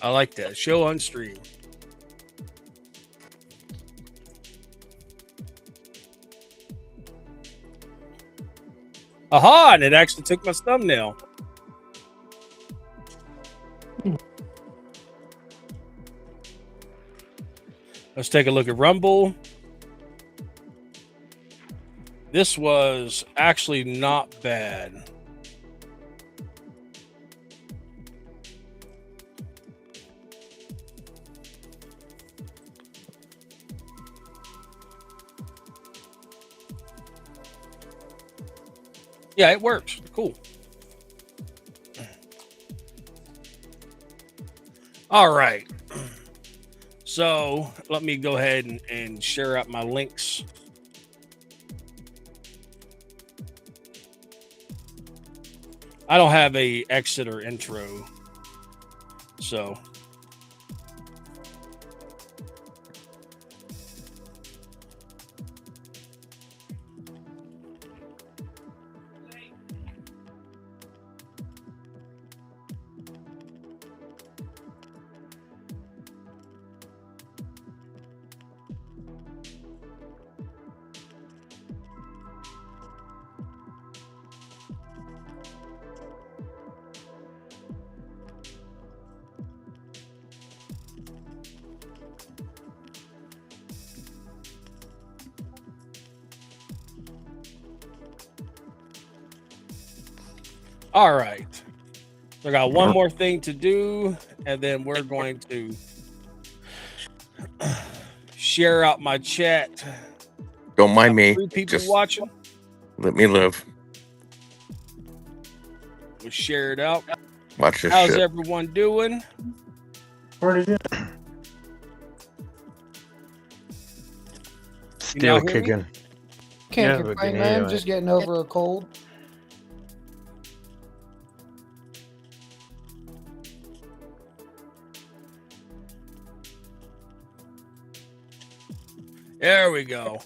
I like that. Show on stream. Aha! And it actually took my thumbnail. Let's take a look at Rumble. This was actually not bad. Yeah, it works. Cool. All right. So let me go ahead and share out my links. I don't have a exit or intro. So all right. So I got one more thing to do, and then we're going to share out my chat. Don't mind me. 3 people Just watching. let me live. We'll share it out. Watch this How's shit. everyone doing? Pretty good. Still hear me? kicking. Can't Yeah, we complain, can hear man. you. Just getting over a cold. There we go.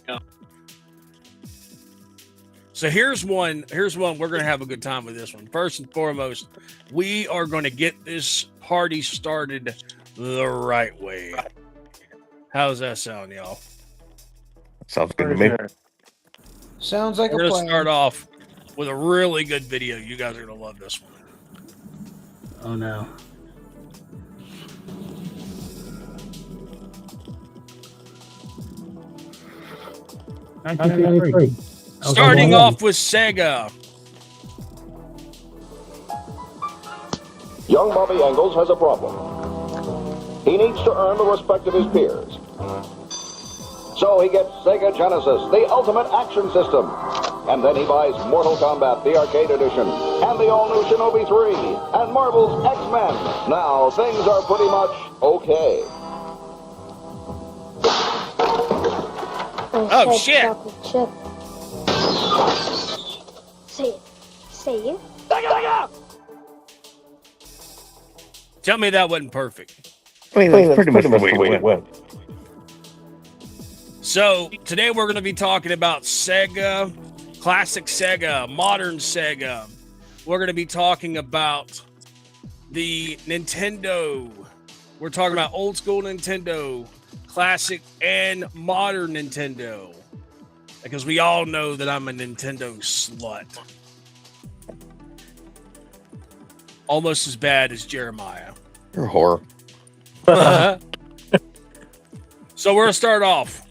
So here's one. We're going to have a good time with this one. First and foremost, we are going to get this party started the right way. How's that sound, y'all? Sounds good to me. Sounds like We're a going to plan. start off with a really good video. You guys are going to love this one. Oh no. Starting off with Sega. Young Bobby Engels has a problem. He needs to earn the respect of his peers. So he gets Sega Genesis, the ultimate action system. And then he buys Mortal Kombat, the arcade edition, and the all-new Shinobi 3, and Marvel's X-Men. Now, things are pretty much okay. Oh, shit. Chocolate chip. Say it. Say it. Tell me that wasn't perfect. I mean, that's pretty much the way it went. So today we're going to be talking about Sega, classic Sega, modern Sega. We're going to be talking about the Nintendo. We're talking about old school Nintendo, classic and modern Nintendo. Because we all know that I'm a Nintendo slut. Almost as bad as Jeremiah. You're a whore. So we're going to start off.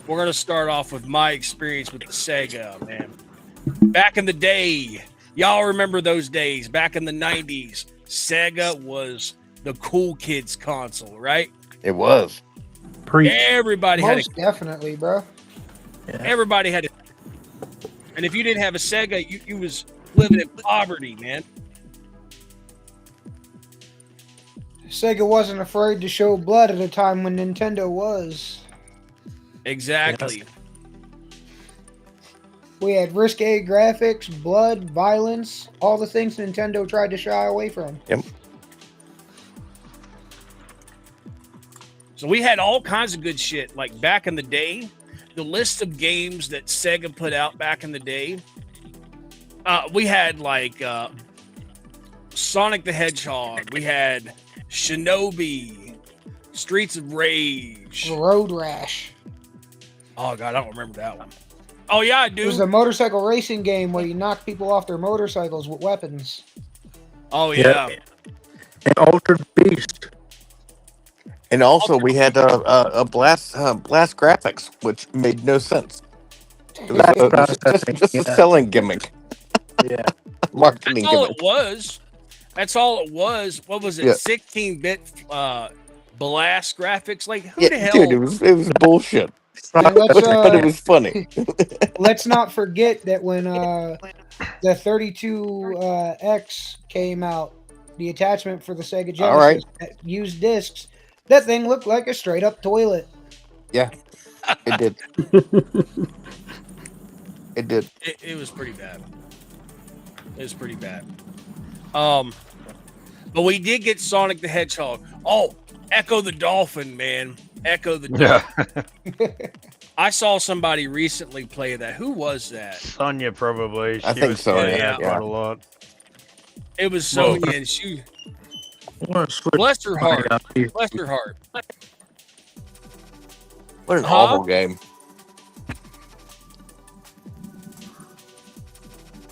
We're going to start off with my experience with the Sega, man. Back in the day, y'all remember those days, back in the 90s, Sega was the cool kids console, right? It was. Everybody had Most definitely, bro. everybody had it. And if you didn't have a Sega, you was living in poverty, man. Sega wasn't afraid to show blood at a time when Nintendo was. Exactly. Yes. We had risque graphics, blood, violence, all the things Nintendo tried to shy away from. So we had all kinds of good shit. Like back in the day, the list of games that Sega put out back in the day, we had like Sonic the Hedgehog. We had Shinobi, Streets of Rage. Road Rash. Oh god, I don't remember that one. Oh yeah, I It was do. a motorcycle racing game where you knock people off their motorcycles with weapons. Oh yeah. And Altered Beast. And also, we had a blast graphics, which made no sense. It was, Blast it was processing, just a yeah. selling gimmick, Yeah. marketing That's all gimmick. it was. That's all it was. What was it? Yeah. 16-bit blast graphics. Like who the Yeah, hell? dude, it was bullshit, And let's but it was funny. let's not forget that when the 32X came out, the attachment for the Sega Genesis All right. that used discs, that thing looked like a straight up toilet. Yeah, it did. It did. It was pretty bad. It was pretty bad. But we did get Sonic the Hedgehog. Oh, Echo the Dolphin, man. Echo the Dolphin. I saw somebody recently play that. Who was that? Sonya probably. I She think was so, playing yeah. that quite a lot. It was Sonya, and she, bless her heart. Bless her heart. What an Huh? awful game.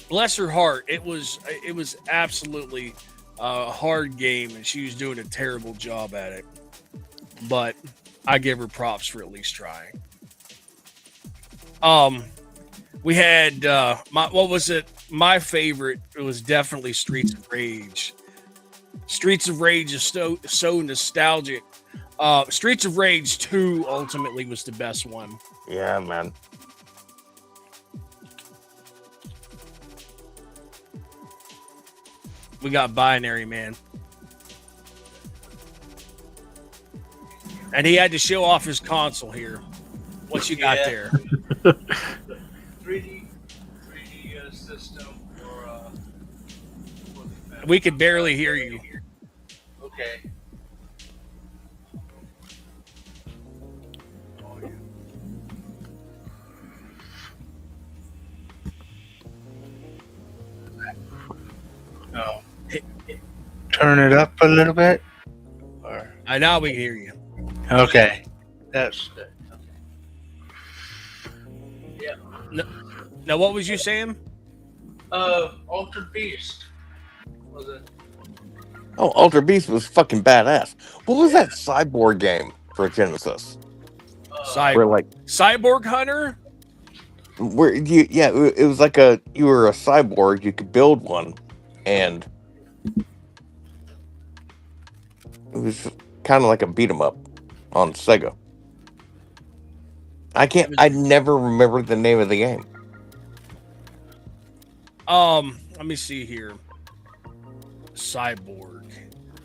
Bless her heart. It was absolutely a hard game, and she was doing a terrible job at it. But I give her props for at least trying. We had what was it? My favorite. It was definitely Streets of Rage. Streets of Rage is so nostalgic. Streets of Rage 2 ultimately was the best one. Yeah, man. We got Binary Man. And he had to show off his console here. What you got there? 3D system for the We could barely hear you. okay. No. Turn it up a little bit. Or, I now we can hear you. okay. That's good. Now, what was you saying? Altered Beast. Was it? Oh, Ultra Beast was fucking badass. What was that cyborg game for Genesis? Where like Cyborg Hunter? where you it was like you were a cyborg, you could build one, and it was kind of like a beat 'em up on Sega. I never remember the name of the game. Let me see here. Cyborg.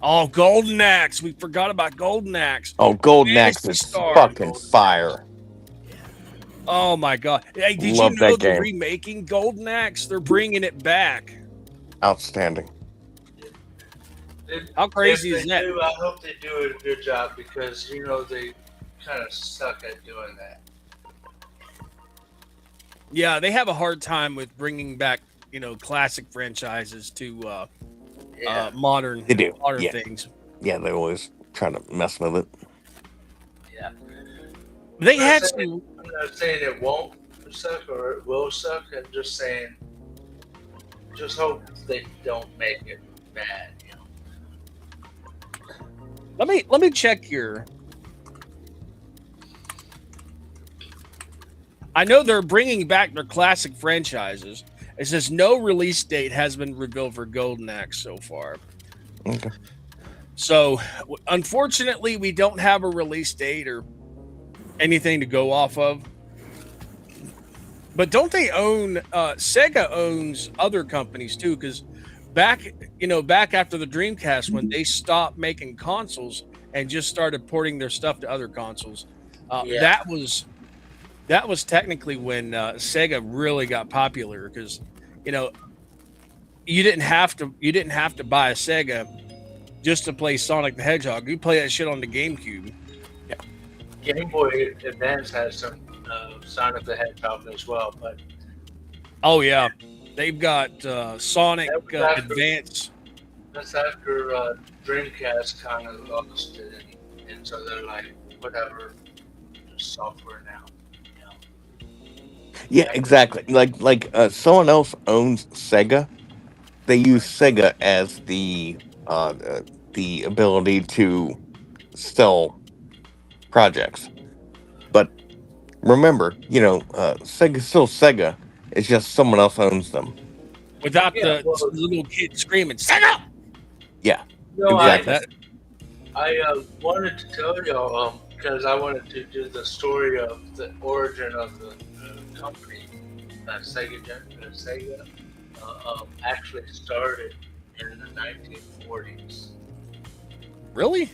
Oh, Golden Axe. We forgot about Golden Axe. Oh, Golden Axe Fantasy is Star. fucking fire. Oh my god. Hey, did Love you know that they're game. remaking Golden Axe? They're bringing it back. Outstanding. How crazy If is they that? do, I hope they do a good job because they kind of suck at doing that. Yeah, they have a hard time with bringing back, classic franchises to modern They do. Yeah. things. Yeah, they always try to mess with it. Yeah. They I'm had not some. saying- I'm not saying it won't suck or it will suck. I'm just saying, just hope they don't make it bad. Let me check here. I know they're bringing back their classic franchises. It says no release date has been revealed for Golden Axe so far. Okay. So, unfortunately, we don't have a release date or anything to go off of. But don't they own? Sega owns other companies too, because back after the Dreamcast, when they stopped making consoles and just started porting their stuff to other consoles, that was technically when Sega really got popular because you didn't have to buy a Sega just to play Sonic the Hedgehog. You play that shit on the GameCube. Game Boy Advance has some Sonic the Hedgehog as well, but Oh yeah, they've got Sonic That was after- Advance. That's after Dreamcast kind of lost it, and so they're like, whatever, just software now. You know? Yeah, exactly. Someone else owns Sega. They use Sega as the ability to sell projects. But remember, Sega's still Sega. It's just someone else owns them. Without Yeah, the well, little kid screaming, Sega! Yeah, no, exactly. I wanted to tell y'all because I wanted to do the story of the origin of the company. Sega actually started in the 1940s. Really?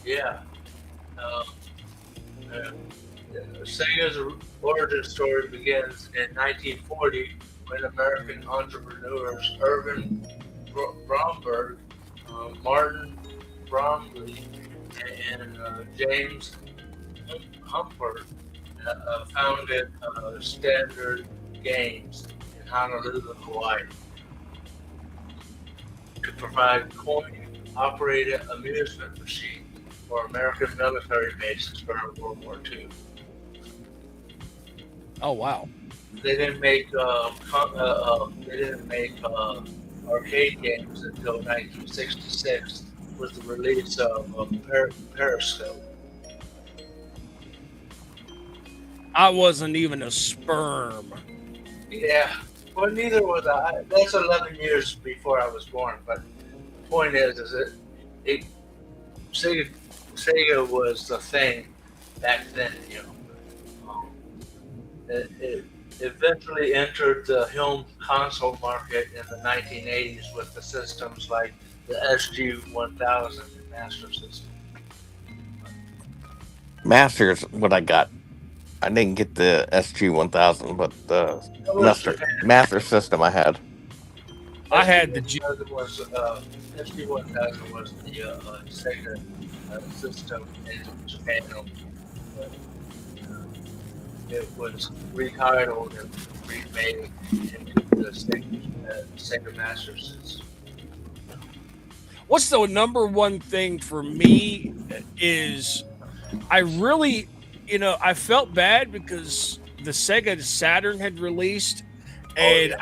Yeah. Sega's origin story begins in 1940 when American entrepreneurs Irvin Bromberg, Martin Bromley, and James Humphrey founded Standard Games in Honolulu, Hawaii, to provide coin-operated amusement machines for American military bases during World War II. Oh, wow. They didn't make arcade games until 1966 with the release of Periscope. I wasn't even a sperm. Yeah, well, neither was I. That's 11 years before I was born. But the point is that Sega was the thing back then. It eventually entered the home console market in the 1980s with the systems like the SG-1000 and Master System. Master's what I got. I didn't get the SG-1000, but the Master System I had. I had the SG-1000 was SG-1000 was the Sega system in Japan. It was retitled and remade into the Sega Master System. What's the number one thing for me is I really, I felt bad because the Sega Saturn had released, and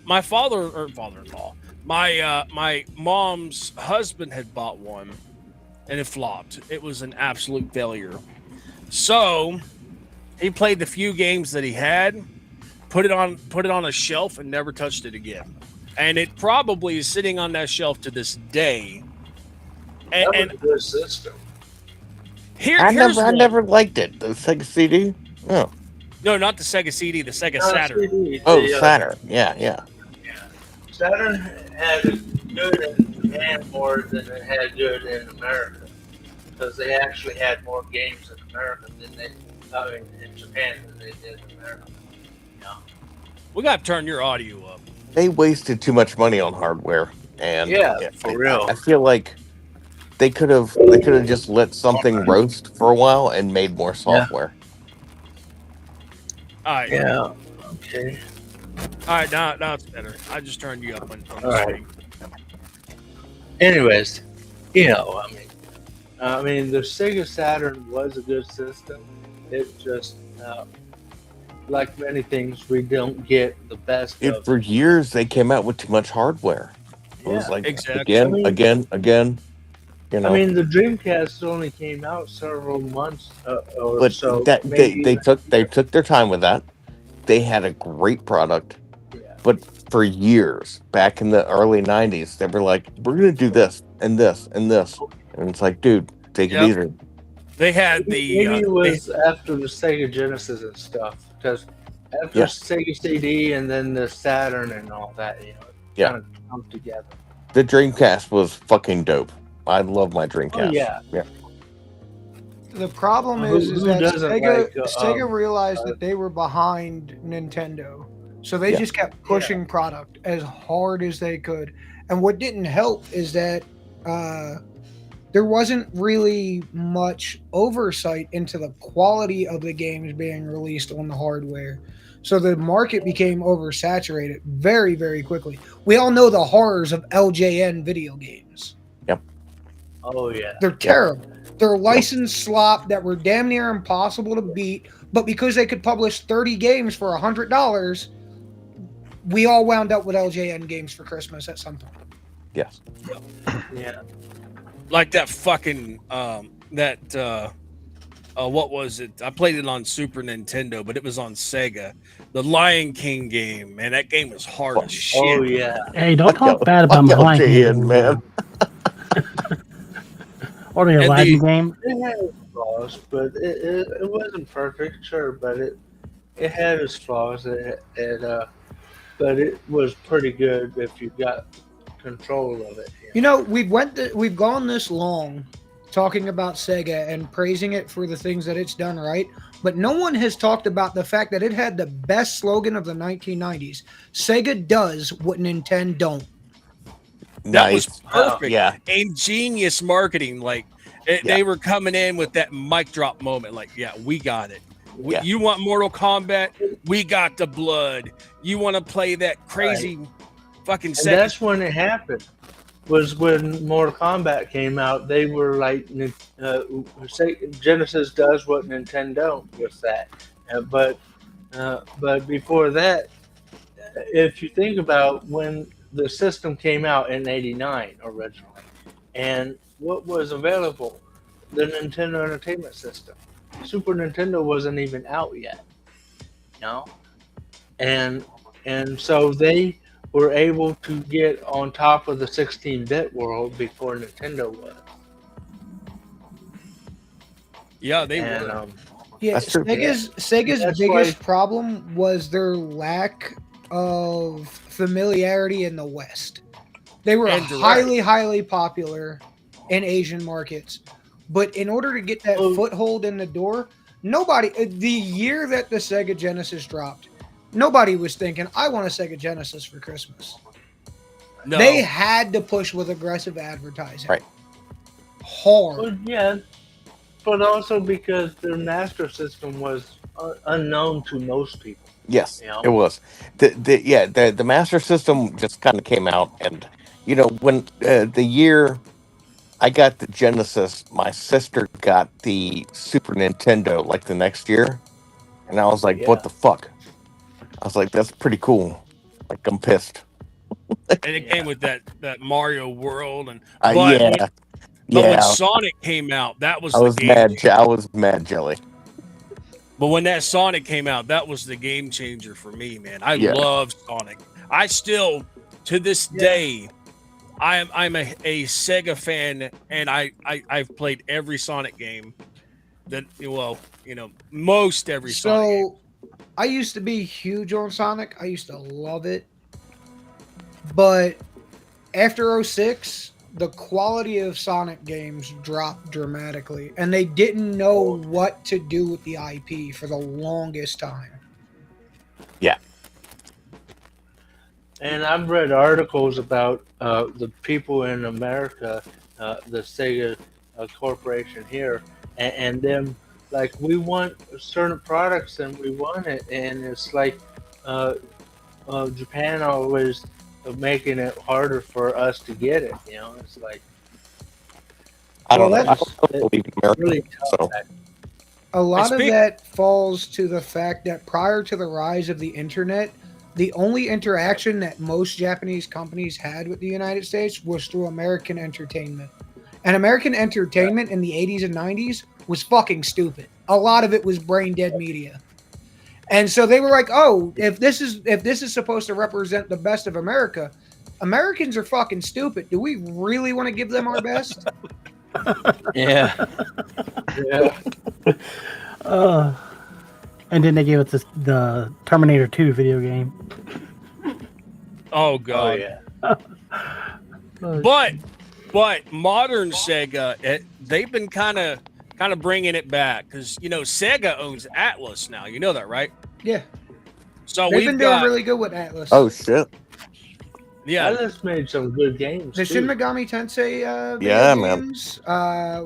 my father-in-law, my mom's husband had bought one, and it flopped. It was an absolute failure. So he played the few games that he had, put it on a shelf, and never touched it again. And it probably is sitting on that shelf to this day. That was a good system. I never liked it. The Sega CD. Oh. No, not the Sega CD. The Sega Saturn. CD, Saturn. Yeah. Saturn had it good in Japan more than it had good in America, because they actually had more games in America than in Japan than they did in America. We got to turn your audio up. They wasted too much money on hardware, and for real. I feel like they could have just let something roast for a while and made more software. All right. Yeah. Okay. All right. Now it's better. I just turned you up on the screen. Anyways, I mean, the Sega Saturn was a good system. It just, like many things, we don't get the best of. For years, they came out with too much hardware. It was like exactly. again. I mean, the Dreamcast only came out several months or but so. They took their time with that. They had a great product, but for years back in the early '90s, they were like, "We're gonna do this and this and this," and it's like, dude, take it easy. They had maybe it was after the Sega Genesis and stuff, because after Sega CD and then the Saturn and all that, it kind of come together. The Dreamcast was fucking dope. I love my Dreamcast. Oh, yeah. The problem is that Sega realized that they were behind Nintendo. So they just kept pushing product as hard as they could. And what didn't help is that there wasn't really much oversight into the quality of the games being released on the hardware. So the market became oversaturated very, very quickly. We all know the horrors of LJN video games. Oh yeah. They're terrible. They're licensed slop that were damn near impossible to beat, but because they could publish 30 games for $100, we all wound up with LJN games for Christmas at some point. Yes. Yeah. Like that fucking what was it? I played it on Super Nintendo, but it was on Sega. The Lion King game, man, that game was hard as shit. Oh yeah. Hey, don't talk bad about my Lion King, man. Or the Aladdin game. It had its flaws, but it wasn't perfect, sure, but it had its flaws. But it was pretty good if you got control of it. You know, we've gone this long talking about Sega and praising it for the things that it's done right, but no one has talked about the fact that it had the best slogan of the 1990s. Sega does what Nintendo don't. That was perfect. Yeah. Ingenious marketing. Like they were coming in with that mic drop moment. Like, yeah, we got it. You want Mortal Kombat? We got the blood. You want to play that crazy fucking set? That's when it happened. Was when Mortal Kombat came out. They were like, Genesis does what Nintendo with that. But before that, if you think about when the system came out in '89 originally, and what was available, the Nintendo Entertainment System. Super Nintendo wasn't even out yet, and so they were able to get on top of the 16-bit world before Nintendo was. Yeah, they were. Yeah, Sega's biggest problem was their lack of familiarity in the West. They were highly popular in Asian markets, but in order to get that foothold in the door, the year that the Sega Genesis dropped, nobody was thinking, I want a Sega Genesis for Christmas. No. They had to push with aggressive advertising. Right. Hard. Well, yeah, but also because their Master System was unknown to most people. Yes, it was. The Master System just kind of came out, and when the year I got the Genesis, my sister got the Super Nintendo like the next year, and I was like, "What the fuck?" I was like, "That's pretty cool." Like, I'm pissed. And it came with that Mario World, and but when Sonic came out, that was I was mad jelly. But when that Sonic came out, that was the game changer for me, man. I love Sonic. I still, to this day, I'm a Sega fan, and I've played every Sonic game. Most every Sonic game. I used to be huge on Sonic. I used to love it. But after 06, the quality of Sonic games dropped dramatically, and they didn't know what to do with the IP for the longest time. Yeah. And I've read articles about the people in America, the Sega corporation here, and them, like, we want certain products and we want it, and it's like Japan always making it harder for us to get it. It's like, I don't know. I don't believe in America. Really tough. A lot of that falls to the fact that prior to the rise of the internet, the only interaction that most Japanese companies had with the United States was through American entertainment. And American entertainment in the 80s and 90s was fucking stupid. A lot of it was brain dead media. And so they were like, "Oh, if this is supposed to represent the best of America, Americans are fucking stupid. Do we really want to give them our best?" Yeah. And then they gave us the Terminator 2 video game. Oh god. Oh, yeah. But modern Sega, they've been kind of bringing it back, because Sega owns Atlas now. You know that, right? Yeah. So they've been doing really good with Atlas. Oh shit. Yeah. Atlas made some good games. The Shin Megami Tensei games.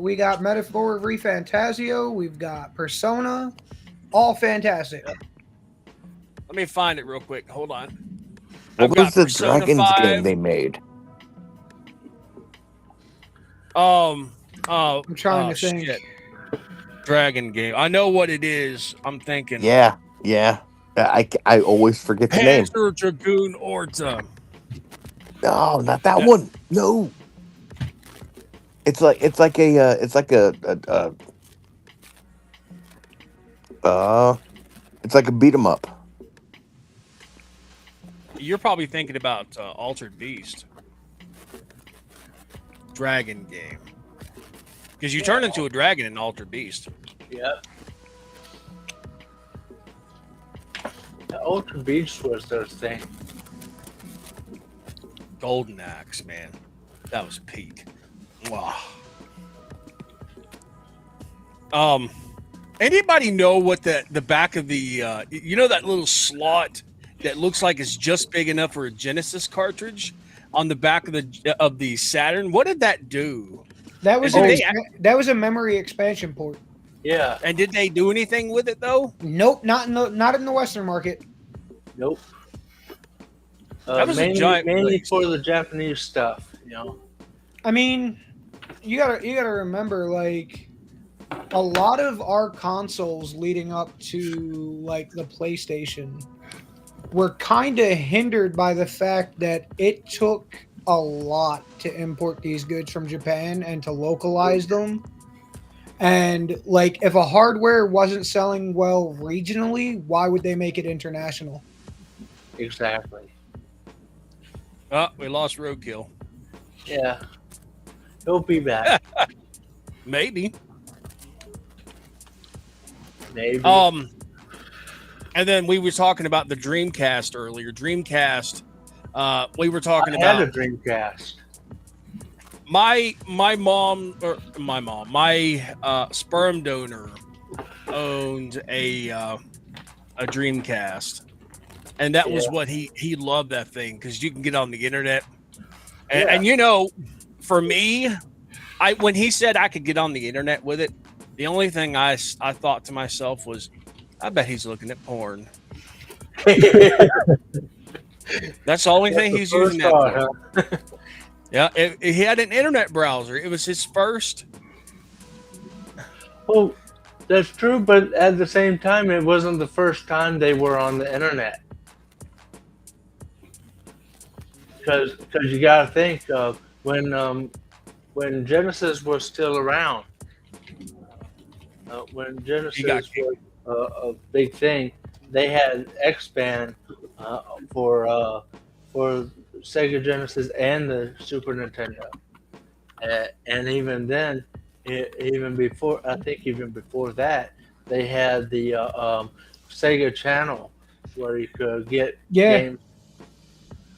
We got Metaphor ReFantazio. We've got Persona. All fantastic. Let me find it real quick. Hold on. What I've got was the Persona Dragons 5. game they made? I'm trying to think. Shit. Dragon game. I know what it is. I'm thinking. Yeah. I always forget the name. Panzer Dragoon Orta. No, not that one. No. It's like a beat 'em up. You're probably thinking about Altered Beast. Dragon game. Because you turn into a dragon in Altered Beast. Yep. The Ultra Beast was their thing. Golden Axe, man. That was peak. Wow. Anybody know what the back of the that little slot that looks like it's just big enough for a Genesis cartridge on the back of the Saturn? What did that do? That was a memory expansion port. Yeah. And did they do anything with it though? Nope, not in the Western market. Nope. That was mainly for the Japanese stuff, I mean, you gotta remember, like, a lot of our consoles leading up to like the PlayStation were kind of hindered by the fact that it took a lot to import these goods from Japan and to localize them. And like, if a hardware wasn't selling well regionally, why would they make it international? Exactly. Oh, we lost Roadkill. Yeah. He'll be back. Maybe. Maybe. And then we were talking about the Dreamcast earlier. Dreamcast. We were talking about. I had a Dreamcast. My sperm donor owned a Dreamcast, and that was what he loved, that thing, because you can get on the internet, and for me, when he said I could get on the internet with it, the only thing I thought to myself was, I bet he's looking at porn. That's the only thing he's using that for. Huh? Yeah, he had an internet browser. It was his first. Well, that's true, but at the same time, it wasn't the first time they were on the internet. Because you got to think of when Genesis was still around. When Genesis was a big thing, they had X-Band for Sega Genesis and the Super Nintendo, and even then, even before that, they had the Sega Channel where you could get games.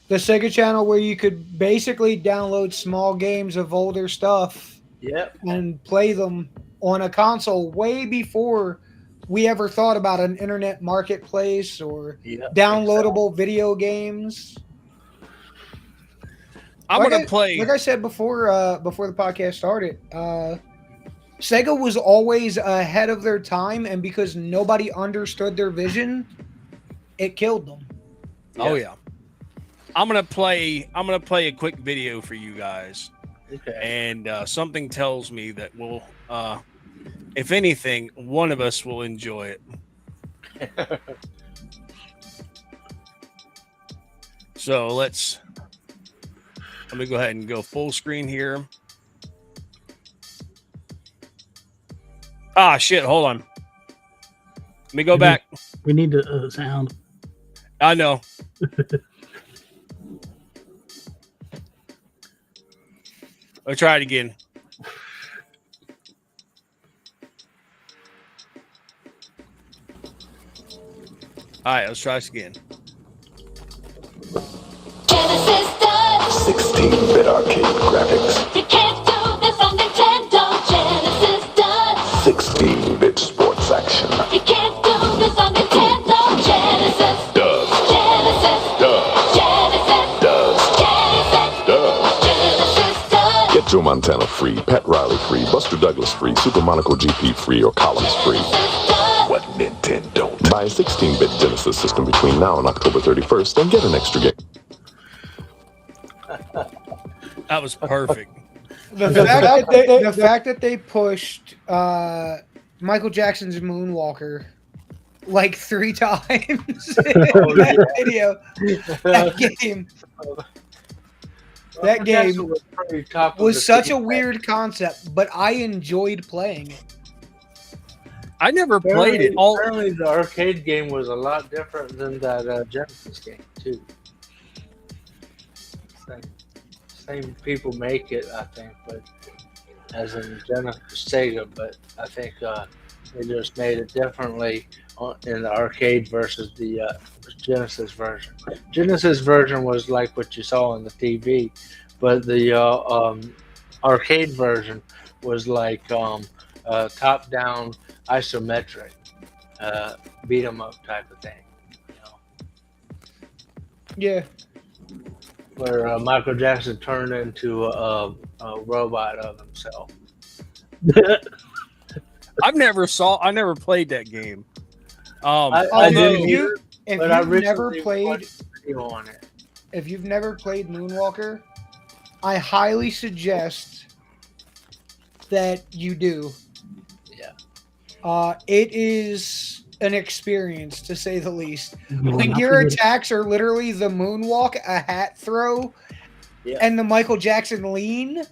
The Sega Channel where you could basically download small games of older stuff, and play them on a console way before we ever thought about an internet marketplace or downloadable video games. I'm gonna play. Like I said before the podcast started, Sega was always ahead of their time, and because nobody understood their vision, it killed them. Oh yeah. I'm gonna play a quick video for you guys. Okay. And something tells me that we'll, if anything, one of us will enjoy it. So let me go ahead and go full screen here. Ah, shit. Hold on. Let me go back. We need the sound. I know. I'll try it again. All right, let's try this again. 16-bit arcade graphics. You can't do this on Nintendo. Genesis does. 16-bit sports action. You can't do this on Nintendo. Genesis does. Genesis does. Genesis does. Genesis does. Genesis does. Get Joe Montana free, Pat Riley free, Buster Douglas free, Super Monaco GP free, or Columns free. What Nintendo don't. Buy a 16-bit Genesis system between now and October 31st and get an extra game. That was perfect. The fact that they pushed Michael Jackson's Moonwalker like 3 times in that video, that game was such a weird concept, but I enjoyed playing it. I never played it. Apparently, the arcade game was a lot different than that Genesis game too. Same people make it, I think, but as in Sega, but I think they just made it differently in the arcade versus the Genesis version. Genesis version was like what you saw on the TV, but the arcade version was like top-down isometric beat 'em up type of thing. You know? Yeah. Where Michael Jackson turned into a robot of himself. I never played that game. If you've never played Moonwalker, I highly suggest that you do. Yeah. It is an experience, to say the least. When your attacks are literally the moonwalk, a hat throw, and the Michael Jackson lean.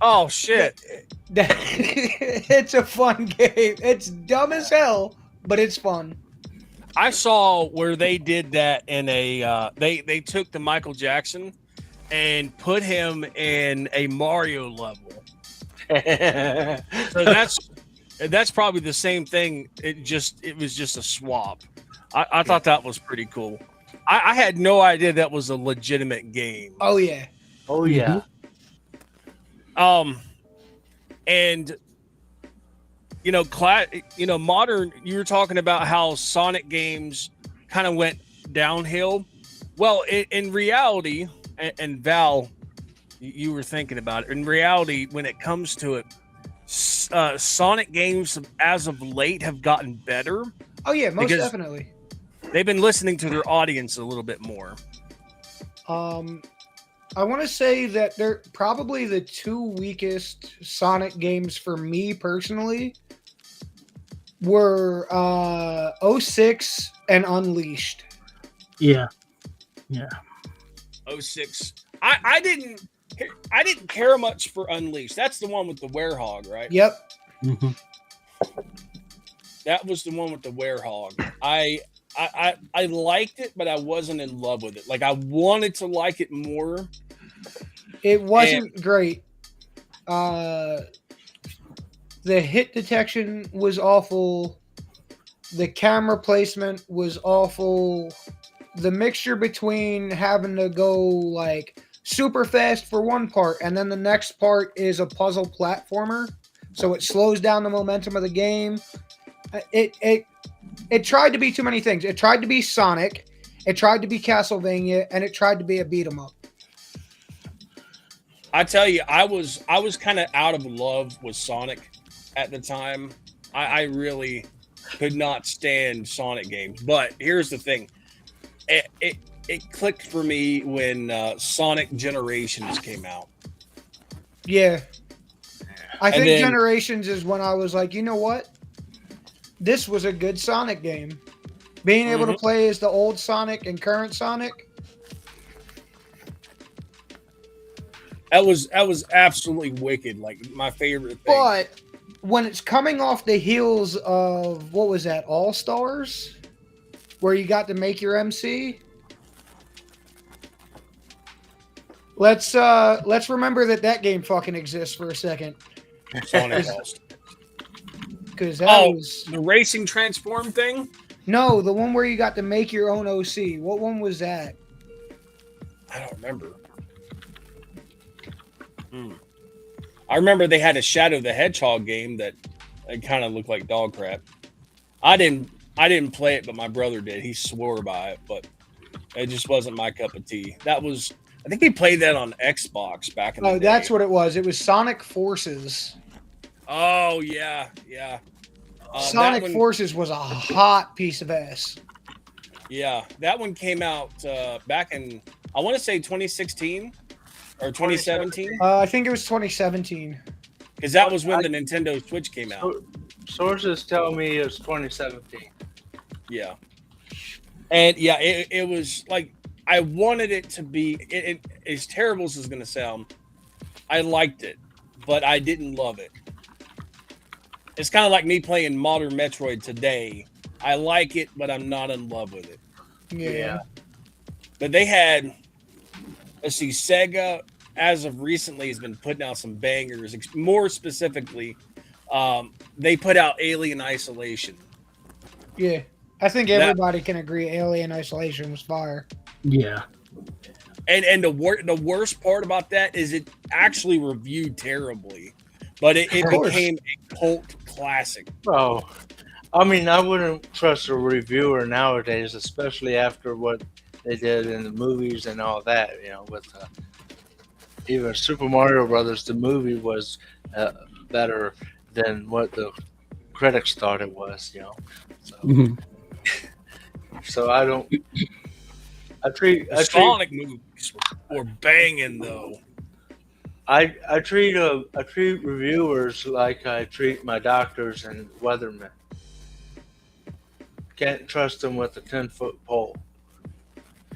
Oh, shit. It's a fun game. It's dumb as hell, but it's fun. I saw where they did that in a they took the Michael Jackson and put him in a Mario level. So that's probably the same thing. It was just a swap. I thought that was pretty cool. I had no idea that was a legitimate game. Oh yeah. Oh yeah. And modern. You were talking about how Sonic games kind of went downhill. Well, in reality, and Val, you were thinking about it. In reality, when it comes to it, Sonic games as of late have gotten better. Oh yeah, most definitely. They've been listening to their audience a little bit more. I want to say that they're probably the 2 weakest Sonic games for me personally were 06 and Unleashed. Yeah. 06. I didn't care much for Unleashed. That's the one with the werehog, right? Yep. Mm-hmm. That was the one with the werehog. I liked it, but I wasn't in love with it. Like, I wanted to like it more. It wasn't great. The hit detection was awful. The camera placement was awful. The mixture between having to go like super fast for one part and then the next part is a puzzle platformer, so it slows down the momentum of the game. It tried to be too many things. It tried to be Sonic, it tried to be Castlevania, and it tried to be a beat 'em up. I tell you, I was kind of out of love with Sonic at the time. I really could not stand Sonic games. But here's the thing. It clicked for me when Sonic Generations came out. Yeah. I think Generations is when I was like, you know what? This was a good Sonic game. Being able to play as the old Sonic and current Sonic. That was absolutely wicked. Like, my favorite thing. But when it's coming off the heels of, what was that, All Stars? Where you got to make your MC? Let's remember that game fucking exists for a second. Sonic All-Stars. Because that was the racing transform thing? No, the one where you got to make your own OC. What one was that? I don't remember. I remember they had a Shadow the Hedgehog game that it kind of looked like dog crap. I didn't play it, but my brother did. He swore by it, but it just wasn't my cup of tea. I think he played that on Xbox back in the day. Oh, that's what it was. It was Sonic Forces. Oh, yeah. That Sonic one, Forces was a hot piece of ass. yeah, that one came out back in, I want to say 2016 or 2017, I think it was 2017. because that was when the Nintendo Switch came out. Sources tell me it's 2017. Yeah, and yeah, it was like I wanted it to be. As terrible as it's going to sound, I liked it, but I didn't love it. It's kind of like me playing Modern Metroid today. I like it, but I'm not in love with it. Yeah. But they had, let's see, Sega, as of recently, has been putting out some bangers. More specifically, they put out Alien Isolation. Yeah. I think everybody can agree Alien Isolation was fire. Yeah. And the worst part about that is it actually reviewed terribly, but it became a cult classic. Oh, I mean, I wouldn't trust a reviewer nowadays, especially after what they did in the movies and all that. You know, with even Super Mario Brothers, the movie was better than what the critics thought it was. You know, so, so I don't. I treat Sonic movies were banging though. I treat reviewers like I treat my doctors and weathermen. Can't trust them with a 10-foot pole.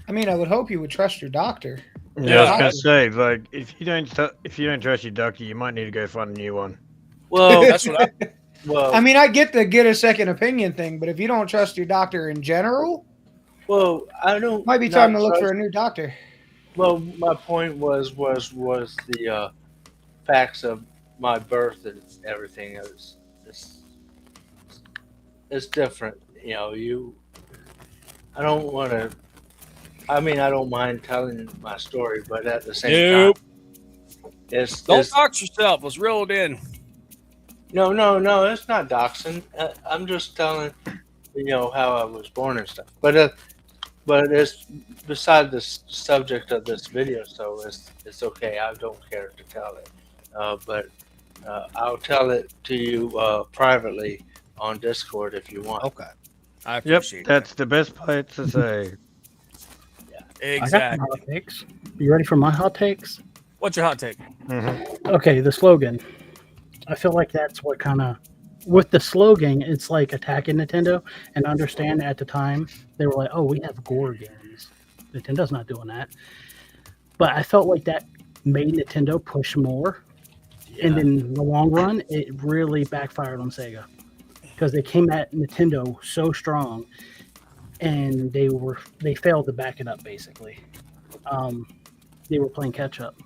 I mean, I would hope you would trust your doctor. Yeah, I was gonna say, like, if you don't trust your doctor, you might need to go find a new one. Well, that's what I mean, I get the get a second opinion thing, but if you don't trust your doctor in general, well, I don't. Might be time to look for a new doctor. Well, my point was the facts of my birth and everything. It's different, you know. I don't want to. I mean, I don't mind telling my story, but at the same time, don't dox yourself. Let's reel it in. No, it's not doxing. I'm just telling, how I was born and stuff. But it's beside the subject of this video, so it's okay. I don't care to tell it, but I'll tell it to you privately on Discord if you want. Okay, I appreciate that's the best place to say. Exactly. I got some hot takes. You ready for my hot takes? What's your hot take? Okay, the slogan. I feel like that's what kind of, with the slogan, it's like attacking Nintendo. And understand at the time, they were like, oh, we have gore games. Nintendo's not doing that. But I felt like that made Nintendo push more. Yeah. And in the long run, it really backfired on Sega. Because they came at Nintendo so strong. And they failed to back it up, basically. They were playing catch up.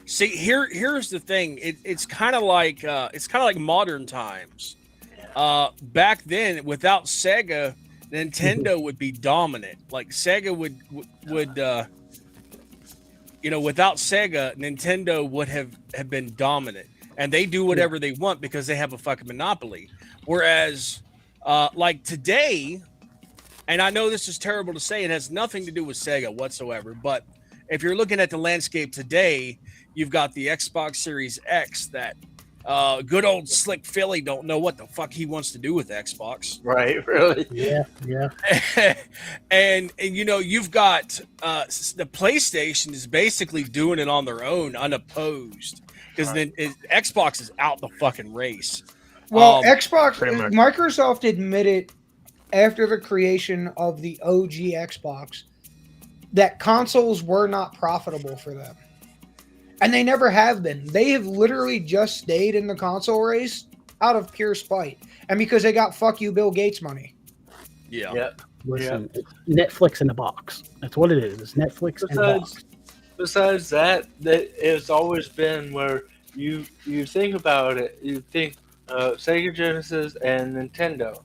See, here's the thing. It's kind of like modern times. Back then, without Sega, Nintendo would be dominant. Like Sega would without Sega, Nintendo would have been dominant, and they do whatever they want because they have a fucking monopoly. Whereas, like today. And I know this is terrible to say. It has nothing to do with Sega whatsoever. But if you're looking at the landscape today, you've got the Xbox Series X that good old Slick Philly don't know what the fuck he wants to do with Xbox. Right, really? Yeah. and you've got the PlayStation is basically doing it on their own, unopposed. Because then Xbox is out the fucking race. Well, Microsoft admitted after the creation of the OG Xbox that consoles were not profitable for them. And they never have been. They have literally just stayed in the console race out of pure spite. And because they got fuck you Bill Gates money. Yeah. Listen, it's Netflix in a box. That's what it is. It's Netflix in a box. Besides that it's always been where you think about it, you think Sega Genesis and Nintendo.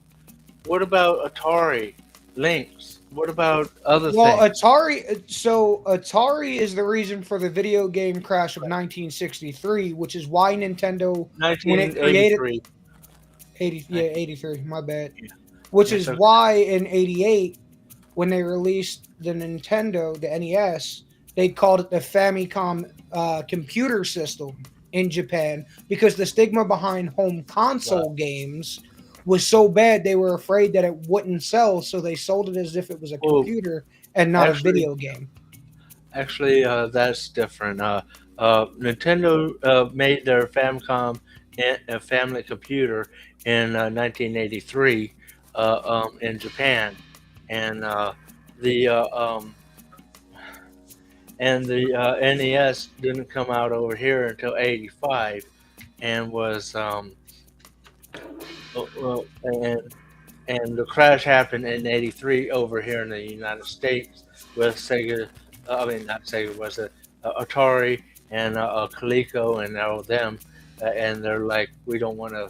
What about Atari, Lynx? What about other things? Well, Atari is the reason for the video game crash of 1963, which is why Nintendo 1983. 83, my bad. Yeah. Which is why in 88, when they released the Nintendo, the NES, they called it the Famicom computer system in Japan, because the stigma behind home console games was so bad they were afraid that it wouldn't sell, so they sold it as if it was a Well, computer and not actually- a video game. Actually, that's different. Nintendo made their Famicom a family computer in 1983 in Japan, and the NES didn't come out over here until '85, and was and the crash happened in '83 over here in the United States with Sega. I mean, not Sega, was it Atari and Coleco and all them, and they're like, we don't want to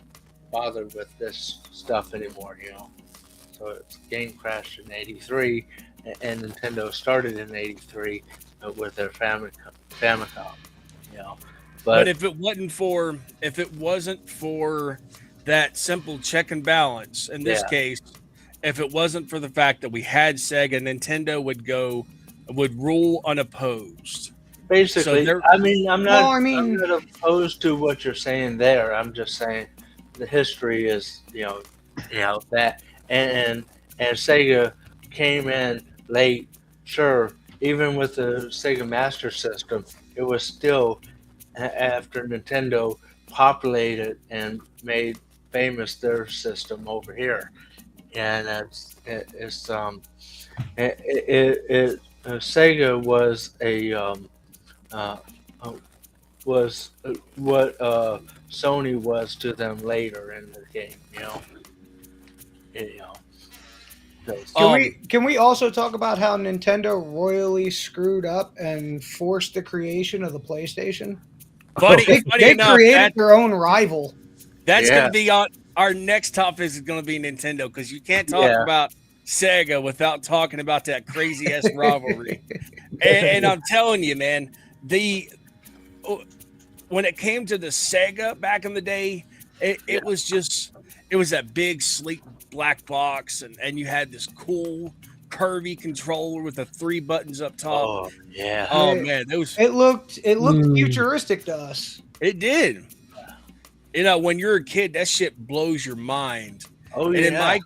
bother with this stuff anymore, you know. So it's game crashed in '83, and Nintendo started in '83 with their Famicom, you know. But if it wasn't for that simple check and balance, in this Yeah. case, if it wasn't for the fact that we had Sega, Nintendo would rule unopposed. Basically, So I mean, I'm not. Well, I'm not opposed to what you're saying there. I'm just saying the history is, that, and Sega came in late. Sure, even with the Sega Master System, it was still after Nintendo populated and made famous their system over here, and Sega was uh, was what Sony was to them later in the game, you know. Can we also talk about how Nintendo royally screwed up and forced the creation of the PlayStation? Funny They enough, created their own rival. That's going to be on our next topic. Is going to be Nintendo, because you can't talk about Sega without talking about that crazy ass rivalry. and I'm telling you, man, when it came to the Sega back in the day, it was that big sleek black box, and you had this cool curvy controller with the 3 buttons up top. Oh yeah. Oh man, it looked futuristic to us. It did. You know, when you're a kid, that shit blows your mind. Oh and yeah.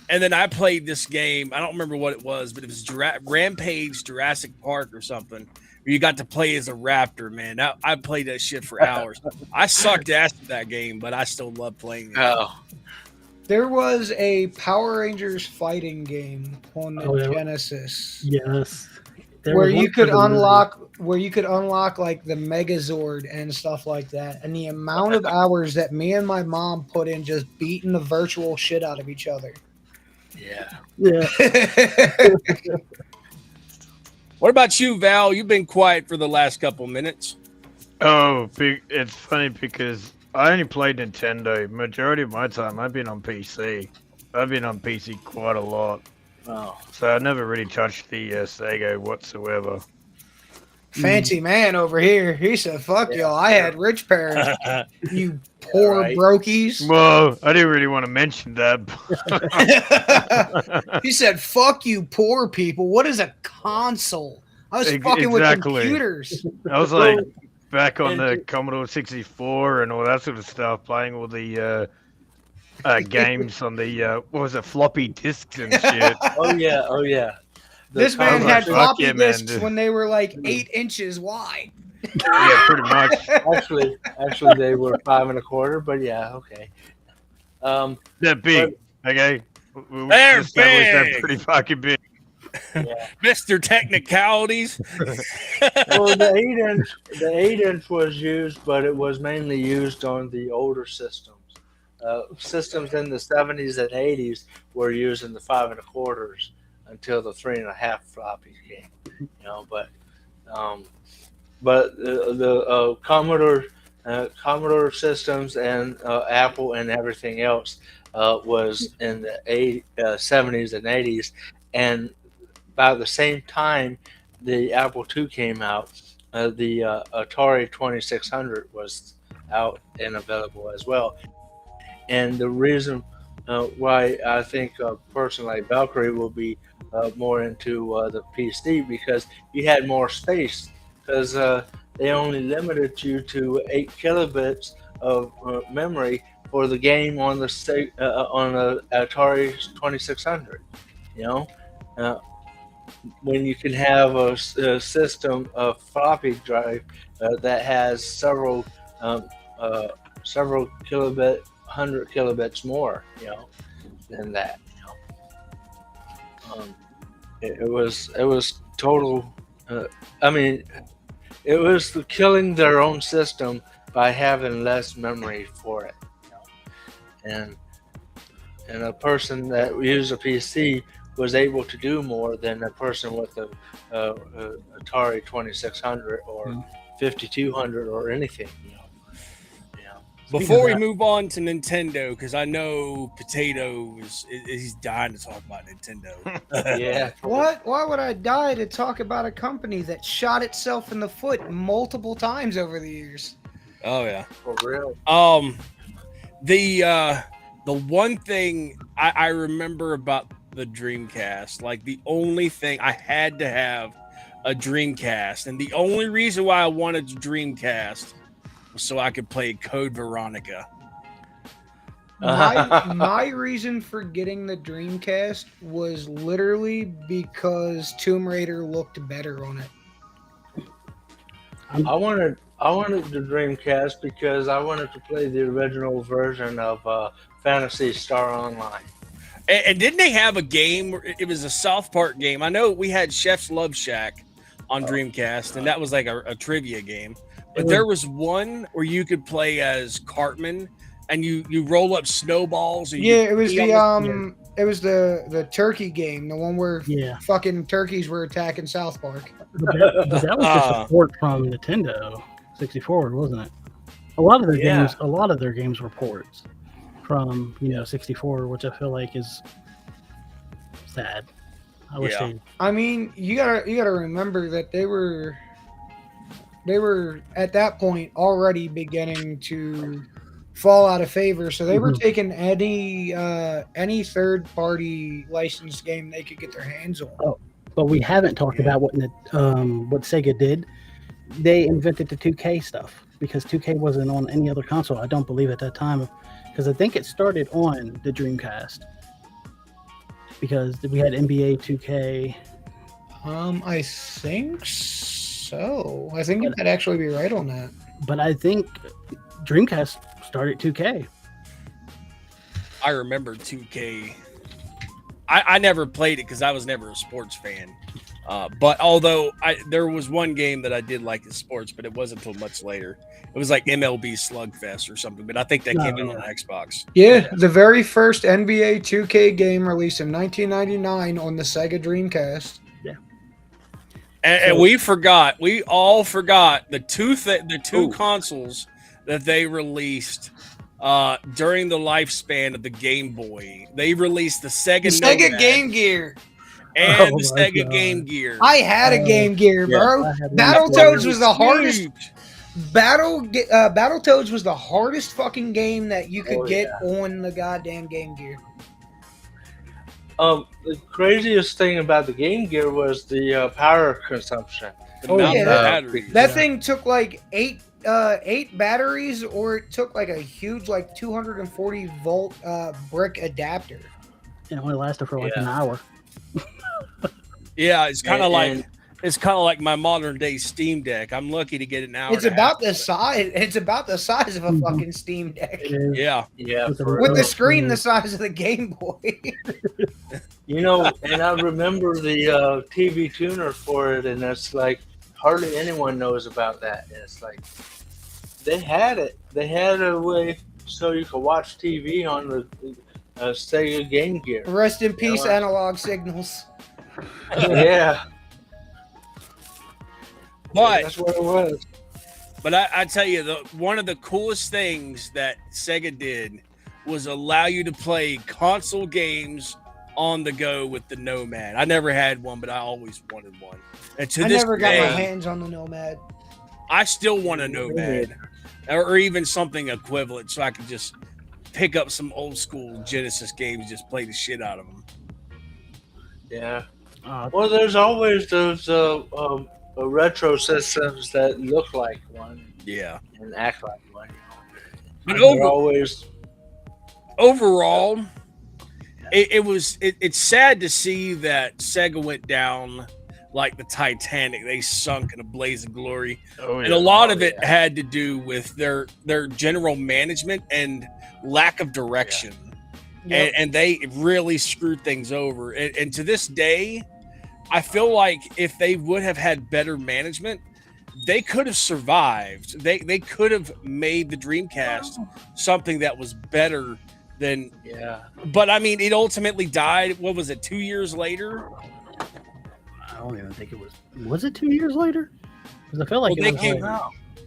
And then I played this game. I don't remember what it was, but it was Rampage Jurassic Park or something. Where you got to play as a raptor, man. I played that shit for hours. I sucked ass at that game, but I still love playing it. Oh. There was a Power Rangers fighting game on the Genesis. Yes. Where you could unlock like the Megazord and stuff like that. And the amount of hours that me and my mom put in just beating the virtual shit out of each other. Yeah. Yeah. What about you, Val? You've been quiet for the last couple minutes. Oh, it's funny because I only played Nintendo. Majority of my time, I've been on PC. I've been on PC quite a lot. Oh. So I never really touched the Sega whatsoever. Fancy man over here. He said, fuck y'all. I had rich parents. You poor brokies. Well, I didn't really want to mention that. He said, fuck you poor people. What is a console? I was fucking with computers. I was like back on the Commodore 64 and all that sort of stuff, playing all the games on the floppy disks and shit. Oh yeah. This man had floppy disks when they were like 8 inches wide. Yeah, pretty much. Actually, they were 5 1/4, but yeah, okay. They're big, okay? They're big. They're pretty fucking big. Yeah. Mr. Technicalities. Well, the 8-inch was used, but it was mainly used on the older systems. Systems in the 70s and 80s were using the 5 1/4s until the 3.5 floppy came. You know, but the Commodore systems and Apple and everything else was in the 70s and 80s, and about the same time the Apple II came out, the Atari 2600 was out and available as well. And the reason why I think a person like Valkyrie will be more into the PC, because you had more space, because they only limited you to 8 kilobits of memory for the game on the Atari 2600. You know, when you can have a system, a floppy drive that has several kilobit, 100 kilobits more, than that. It was total. I mean, it was killing their own system by having less memory for it, and a person that used a PC was able to do more than a person with a Atari 2600 or 5200 or anything. Before we move on to Nintendo, because I know Potato he's dying to talk about Nintendo. Yeah. What? Why would I die to talk about a company that shot itself in the foot multiple times over the years? Oh yeah, for real. The one thing I remember about the Dreamcast, like the only thing I had to have a Dreamcast, and the only reason why I wanted a Dreamcast was so I could play Code Veronica. My reason for getting the Dreamcast was literally because Tomb Raider looked better on it. I wanted the Dreamcast because I wanted to play the original version of Phantasy Star Online. And didn't they have a game? It was a South Park game. I know we had Chef's Love Shack on Dreamcast, and that was like a trivia game. But there was one where you could play as Cartman, and you roll up snowballs. And it was the turkey game, the one where fucking turkeys were attacking South Park. But that was just a port from Nintendo 64, wasn't it? A lot of their games were ports from 64, which I feel like is sad. I wish I mean, you gotta remember that they were at that point already beginning to fall out of favor, so they were taking any third party licensed game they could get their hands on. Oh, but we haven't talked about what Sega did. They invented the 2K stuff because 2K wasn't on any other console, I don't believe, at that time, because I think it started on the Dreamcast because we had NBA 2K. I think so. I think you might actually be right on that. But I think Dreamcast started 2K. I remember 2K. I never played it because I was never a sports fan. But although there was one game that I did like in sports, but it wasn't until much later. It was like MLB Slugfest or something, but I think that came out on Xbox. Yeah, the very first NBA 2K game released in 1999 on the Sega Dreamcast. Yeah. And we all forgot the two consoles that they released during the lifespan of the Game Boy. They released the Sega Game Gear and the Sega Game Gear. I had a Game Gear, bro. Battletoads was the hardest. Battletoads was the hardest fucking game that you could get on the goddamn Game Gear. The craziest thing about the Game Gear was the power consumption. That thing took like eight batteries, or it took like a huge 240 volt brick adapter. And it only lasted for like an hour. Yeah, it's kind of like my modern day Steam Deck. I'm lucky to get it now. It's about the size. It's about the size of a fucking Steam Deck. Yeah. With the screen the size of the Game Boy. And I remember the TV tuner for it, and it's like hardly anyone knows about that. And it's like they had it. They had a way so you could watch TV on the Sega Game Gear. Rest in peace, analog signals. Yeah. But that's what it was. But I tell you, one of the coolest things that Sega did was allow you to play console games on the go with the Nomad. I never had one, but I always wanted one. And I never got my hands on the Nomad. I still want a Nomad, or even something equivalent, so I could just pick up some old school Genesis games, just play the shit out of them. Yeah. Well, there's always those retro systems that look like one. Yeah. And act like one. But overall, it's sad to see that Sega went down like the Titanic. They sunk in a blaze of glory. Oh, And a lot of it had to do with their general management and lack of direction. Yep. And they really screwed things over. And to this day, I feel like if they would have had better management, they could have survived. They could have made the Dreamcast something that was better than. Yeah. But I mean, it ultimately died. What was it? 2 years later. I don't even think it was. Was it 2 years later? Because I felt like Well, it they was. came Like,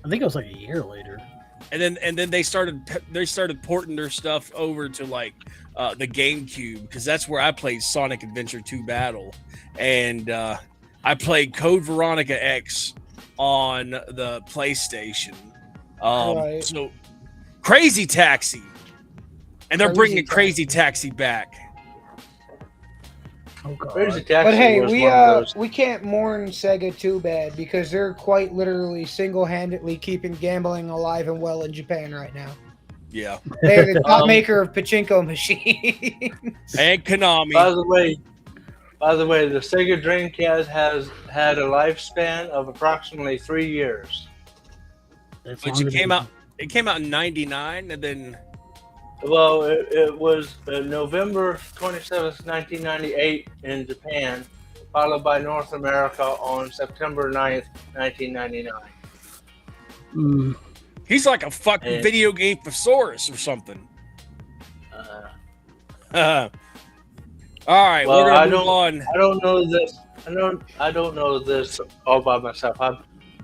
I think it was like a year later. And then they started porting their stuff over to like the GameCube, because that's where I played Sonic Adventure 2 Battle, and I played Code Veronica X on the PlayStation. Right. So Crazy Taxi, and they're Crazy bringing Crazy Taxi back. Oh god. Crazy Taxi But hey, was one of those. we can't mourn Sega too bad, because they're quite literally single-handedly keeping gambling alive and well in Japan right now. Yeah, They're the top maker of pachinko machines. and Konami. By the way, the Sega Dreamcast has had a lifespan of approximately 3 years. That's Which longer it came than- out. It came out in '99, and then Well, it was November 27th, 1998 in Japan, followed by North America on September 9th, 1999. Mm, he's like a fucking And- video game thesaurus or something. Uh, All right, Well, we're gonna I move don't- on. I don't know this. I don't know this all by myself.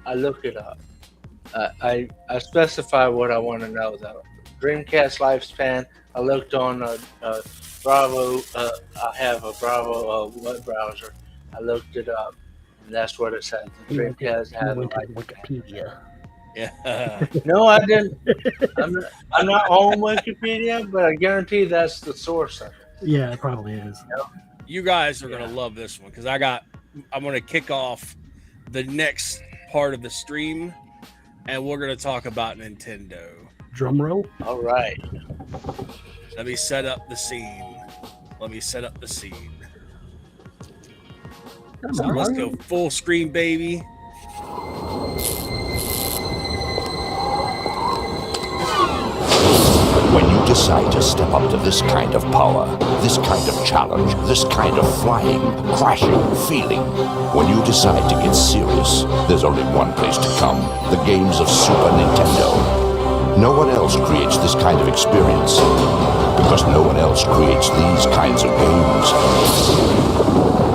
I look it up. I specify what I want to know though. Dreamcast lifespan. I looked on Bravo. I have a Bravo web browser. I looked it up, and that's what it said. The you went to- Dreamcast you had a went to lifespan. Wikipedia. Yeah. No, I didn't. I'm not on Wikipedia, but I guarantee that's the source of it. Yeah, it probably is. You guys are Yeah. gonna love this one because I'm gonna kick off the next part of the stream, and we're gonna talk about Nintendo. Drum roll. All right. Let me set up the scene. So let's go full screen, baby. When you decide to step up to this kind of power, this kind of challenge, this kind of flying, crashing feeling, when you decide to get serious, there's only one place to come: the games of Super Nintendo. No one else creates this kind of experience, because no one else creates these kinds of games.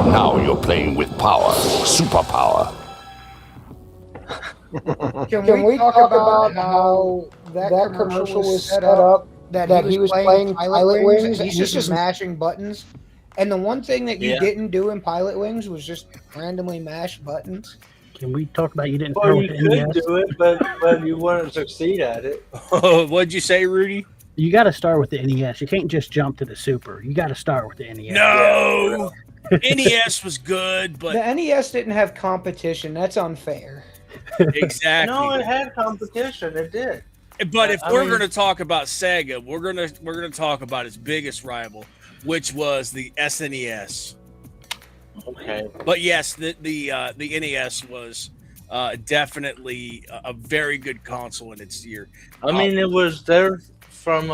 Now you're playing with power, superpower. Can we talk about how that commercial was set up that he was playing Pilot Wings and he's just mashing buttons? And the one thing that you didn't do in Pilot Wings was just randomly mash buttons. Can we talk about you didn't Well, start you with the could NES? do it, but you wouldn't succeed at it. What'd you say, Rudy? You got to start with the NES. You can't just jump to the Super. You got to start with the NES. No, NES was good, but The NES didn't have competition. That's unfair. exactly. No, it had competition. It did. But if I we're mean- going to talk about Sega, we're gonna talk about its biggest rival, which was the SNES. Okay. But yes, the NES was definitely a very good console in its year. I mean, it was there from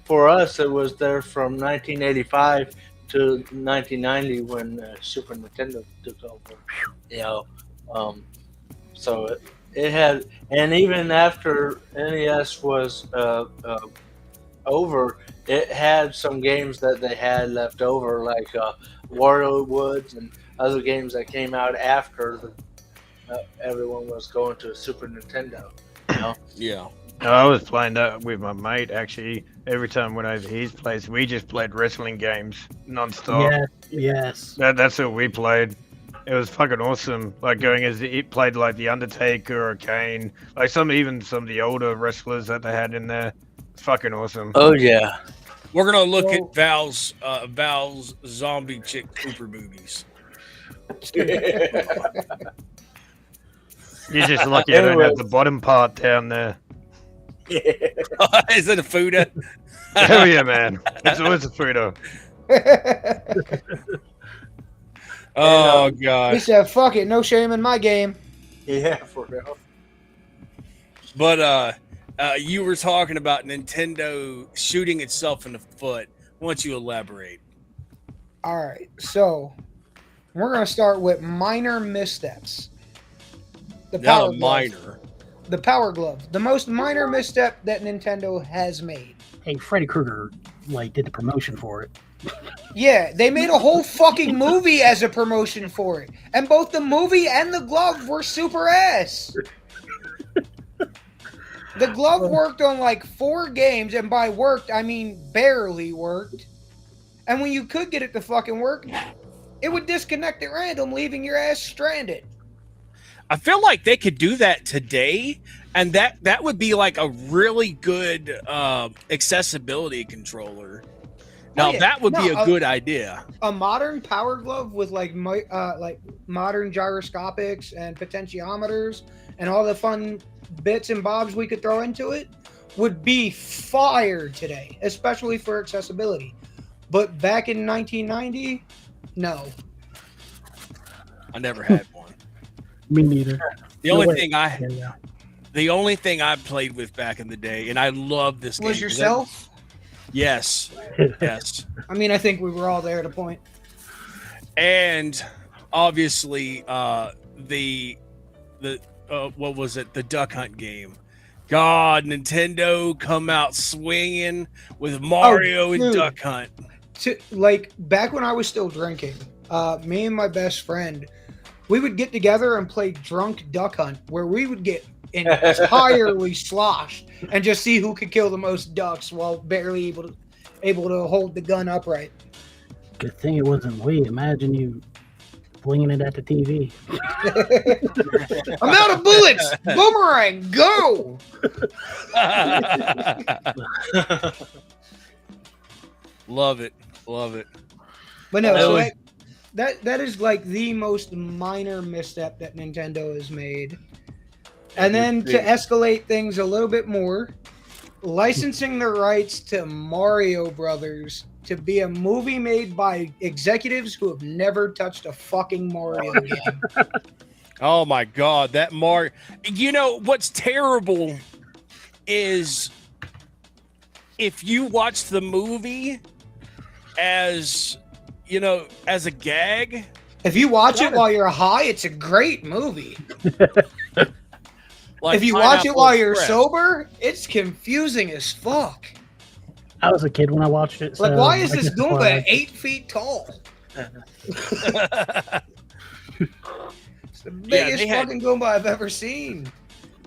for us. It was there from 1985 to 1990 when Super Nintendo took over. You know, so it had, and even after NES was over, it had some games that they had left over, like Wario Woods and other games that came out after everyone was going to Super Nintendo. You know? Yeah. No, I was playing that with my mate actually. Every time we went over to his place, we just played wrestling games non-stop. Yes. That's what we played. It was fucking awesome. Like going as it played like the Undertaker or Kane, like some of the older wrestlers that they had in there. It's fucking awesome. Oh yeah. We're gonna look at Val's zombie chick Cooper movies. You're just lucky I don't have the bottom part down there. Is it a Fuda? Hell yeah, man. It's always a Fuda. Oh He god. said, "Fuck it, no shame in my game." Yeah, for real. But you were talking about Nintendo shooting itself in the foot. Why don't you elaborate? All right, so we're gonna start with minor missteps. The Not power a glove. minor. The power glove, the most minor misstep that Nintendo has made. Hey, Freddy Krueger like did the promotion for it. Yeah, they made a whole fucking movie as a promotion for it, and both the movie and the glove were super ass. The glove worked on like 4 games, and by worked I mean barely worked. And when you could get it to fucking work, it would disconnect at random, leaving your ass stranded. I feel like they could do that today, and that would be like a really good accessibility controller. Now that would be a good idea. A modern power glove with like modern gyroscopics and potentiometers and all the fun bits and bobs we could throw into it would be fire today, especially for accessibility. But back in 1990, no. I never had one. Me neither. The only thing I played with back in the day, and I love this game. Was yourself? Yes. Yes. I mean, I think we were all there at a point. And obviously, the what was it? The Duck Hunt game. God, Nintendo come out swinging with Mario and Duck Hunt. Like back when I was still drinking, me and my best friend, we would get together and play drunk Duck Hunt, where we would get entirely sloshed and just see who could kill the most ducks while barely able to hold the gun upright. Good thing it wasn't Wii. Imagine you flinging it at the TV. I'm out of bullets. Boomerang, go! Love it. Love it. But no, so that is like the most minor misstep that Nintendo has made. And then to escalate things a little bit more, licensing the rights to Mario Brothers to be a movie made by executives who have never touched a fucking Mario game. Oh my God, that Mario. You know, what's terrible is if you watch the movie as, you know, as a gag. If you watch it while you're high, it's a great movie. Like if you watch it while you're sober, it's confusing as fuck. I was a kid when I watched it. Like, why is this Goomba 8 feet tall? It's the biggest fucking Goomba I've ever seen.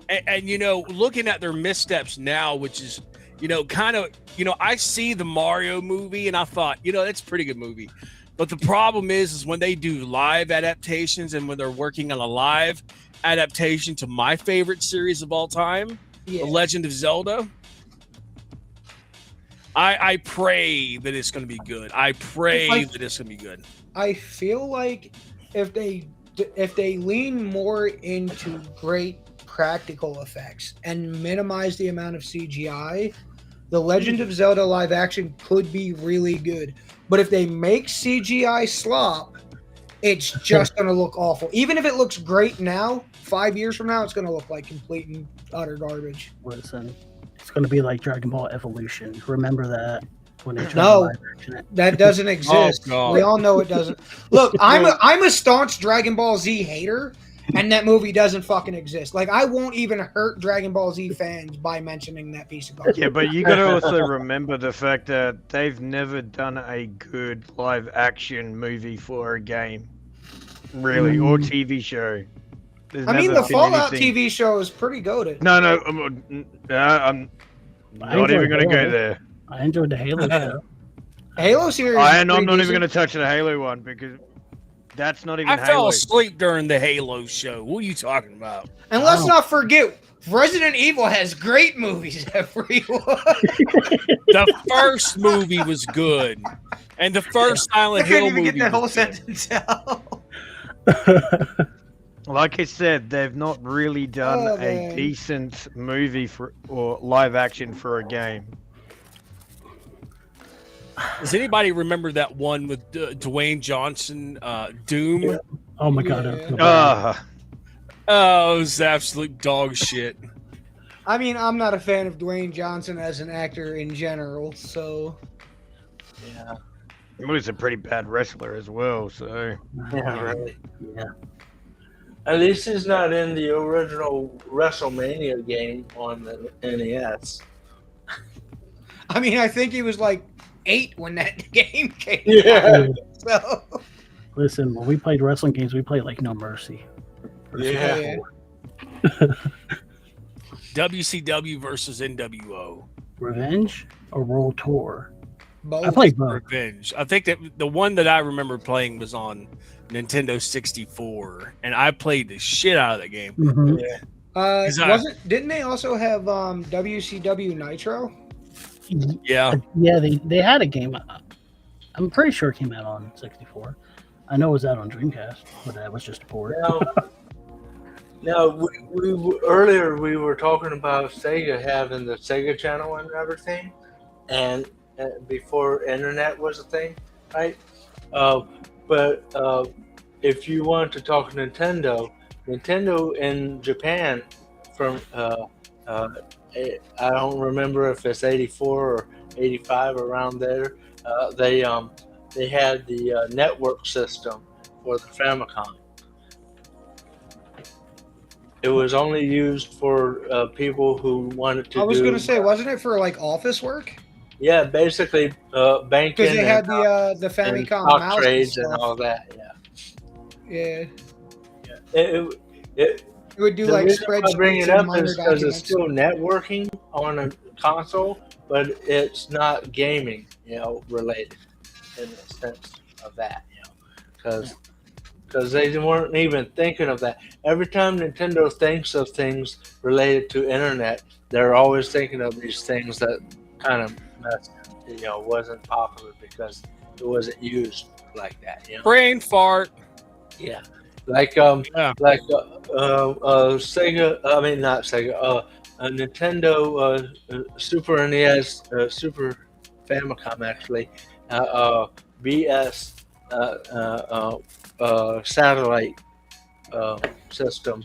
And, you know, looking at their missteps now, which is, you know, kind of, you know, I see the Mario movie and I thought, you know, that's a pretty good movie. But the problem is when they do live adaptations and when they're working on a live adaptation to my favorite series of all time, The Legend of Zelda. I pray that it's going to be good. I pray that it's going to be good. I feel like if they lean more into great practical effects and minimize the amount of CGI, The Legend of Zelda live action could be really good. But if they make CGI slop, it's just going to look awful. Even if it looks great now, 5 years from now, it's going to look like complete and utter garbage. Listen, it's going to be like Dragon Ball Evolution. Remember that when they that doesn't exist. We all know it doesn't. Look, I'm a staunch Dragon Ball Z hater, and that movie doesn't fucking exist. Like, I won't even hurt Dragon Ball Z fans by mentioning that piece of garbage. Yeah, but you got to also remember the fact that they've never done a good live action movie for a game, really, or TV show. There's I mean, never the been Fallout anything- TV show is pretty goated. No, I'm not even going to go there. I enjoyed the Halo show. Halo series. I'm not even going to touch the Halo one because that's not even I Halo. fell asleep during the Halo show. What are you talking about? And let's not forget, Resident Evil has great movies, everyone. The first movie was good. And the first Silent Hill movie I couldn't even get that whole was good. sentence out. Like I said, they've not really done Oh, a man. decent movie or live action for a game. Does anybody remember that one with Dwayne Johnson, Doom? Oh my god. Ah, Oh, it was absolute dog shit. I mean, I'm not a fan of Dwayne Johnson as an actor in general, so Yeah. he was a pretty bad wrestler as well. So Yeah, right. Yeah. At least he's not in the original WrestleMania game on the NES. I mean, I think he was like 8 when that game came Yeah. out. So Listen, when we played wrestling games, we played like No Mercy. Yeah. WCW versus NWO. Revenge or World Tour? both. I played both. Revenge. I think that the one that I remember playing was on Nintendo 64, and I played the shit out of that game. Mhm. Yeah. Didn't they also have WCW Nitro? Yeah. Yeah, they had a game. I'm pretty sure it came out on 64. I know it was out on Dreamcast, but that was just a port. Now, we earlier we were talking about Sega having the Sega channel and everything, and before internet was a thing, right? But if you want to talk Nintendo in Japan from I don't remember if it's 84 or 85 around there. They had the network system for the Famicom. It was only used for people who wanted to. I was going to say, wasn't it for like office work? Yeah, basically banking. Because they had the Famicom stock mouse trades and and all that. Yeah. It would do the like reason I bring spreadsheets it and up minor is because it's documents. still networking on a console, but it's not gaming, related in the sense of that, because they weren't even thinking of that. Every time Nintendo thinks of things related to internet, they're always thinking of these things that kind of wasn't popular because it wasn't used like that. Brain fart. Yeah, like Sega. I mean, not Sega. Nintendo Super NES, Super Famicom actually, BS satellite system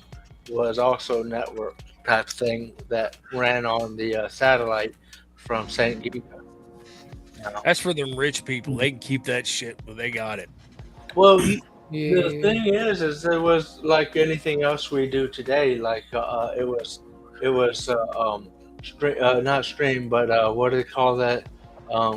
was also a network type thing that ran on the satellite from St. Giga. That's for them rich people. They can keep that shit, but they got it. Well, the thing is it was like anything else we do today. Like it was not stream, but what do they call that?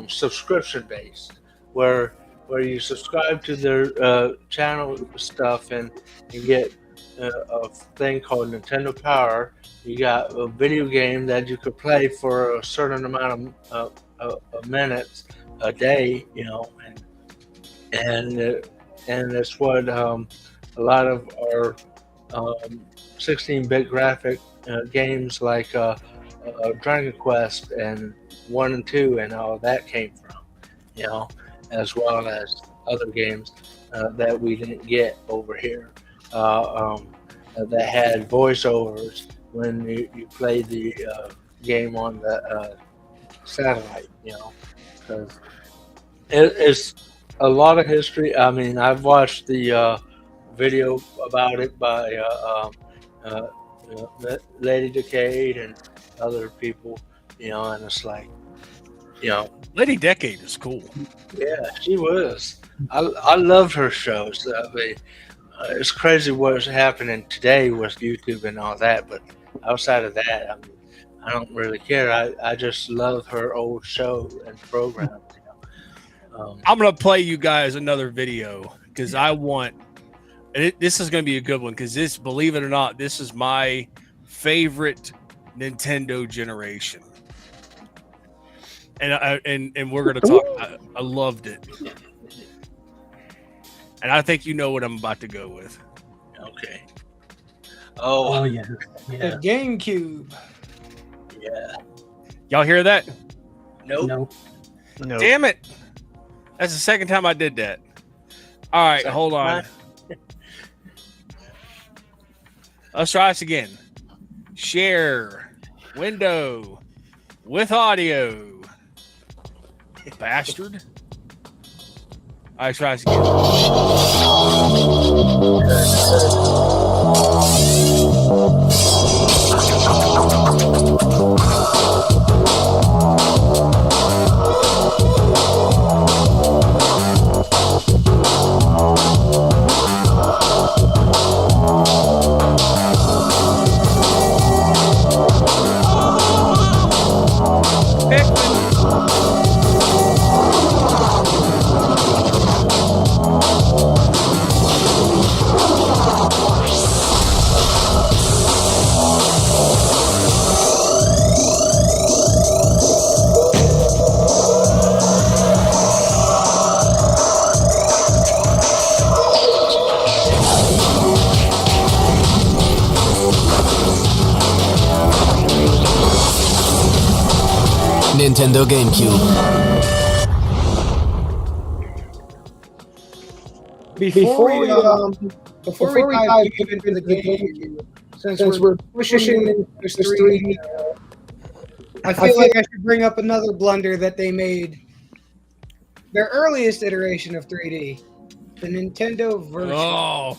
Subscription based, where you subscribe to their channel stuff and you get a thing called Nintendo Power. You got a video game that you could play for a certain amount of minutes a day, and it's what a lot of our 16-bit graphic games like Dragon Quest and 1 and 2 and all that came from, as well as other games that we didn't get over here that had voiceovers when you played the game on the satellite, because it's a lot of history. I mean, I've watched the video about it by Lady Decade and other people, and it's like, Lady Decade is cool. Yeah, she was. I loved her shows. I mean, it's crazy what's happening today with YouTube and all that, but outside of that, I don't really care. I just love her old show and program. I'm gonna play you guys another video because I want. This is gonna be a good one because this, believe it or not, this is my favorite Nintendo generation, and we're gonna talk. I loved it, and I think you know what I'm about to go with. Okay. Oh yeah. The GameCube. Yeah. Y'all hear that? Nope. No. Damn it! That's the second time I did that. All right, hold on. Let's try this again. Share window with audio. Bastard. All right, try this again. Nintendo GameCube. Before we dive deep into the GameCube, since we're pushing this 3D, I feel like I should bring up another blunder that they made. Their earliest iteration of 3D, the Nintendo Virtual. Oh,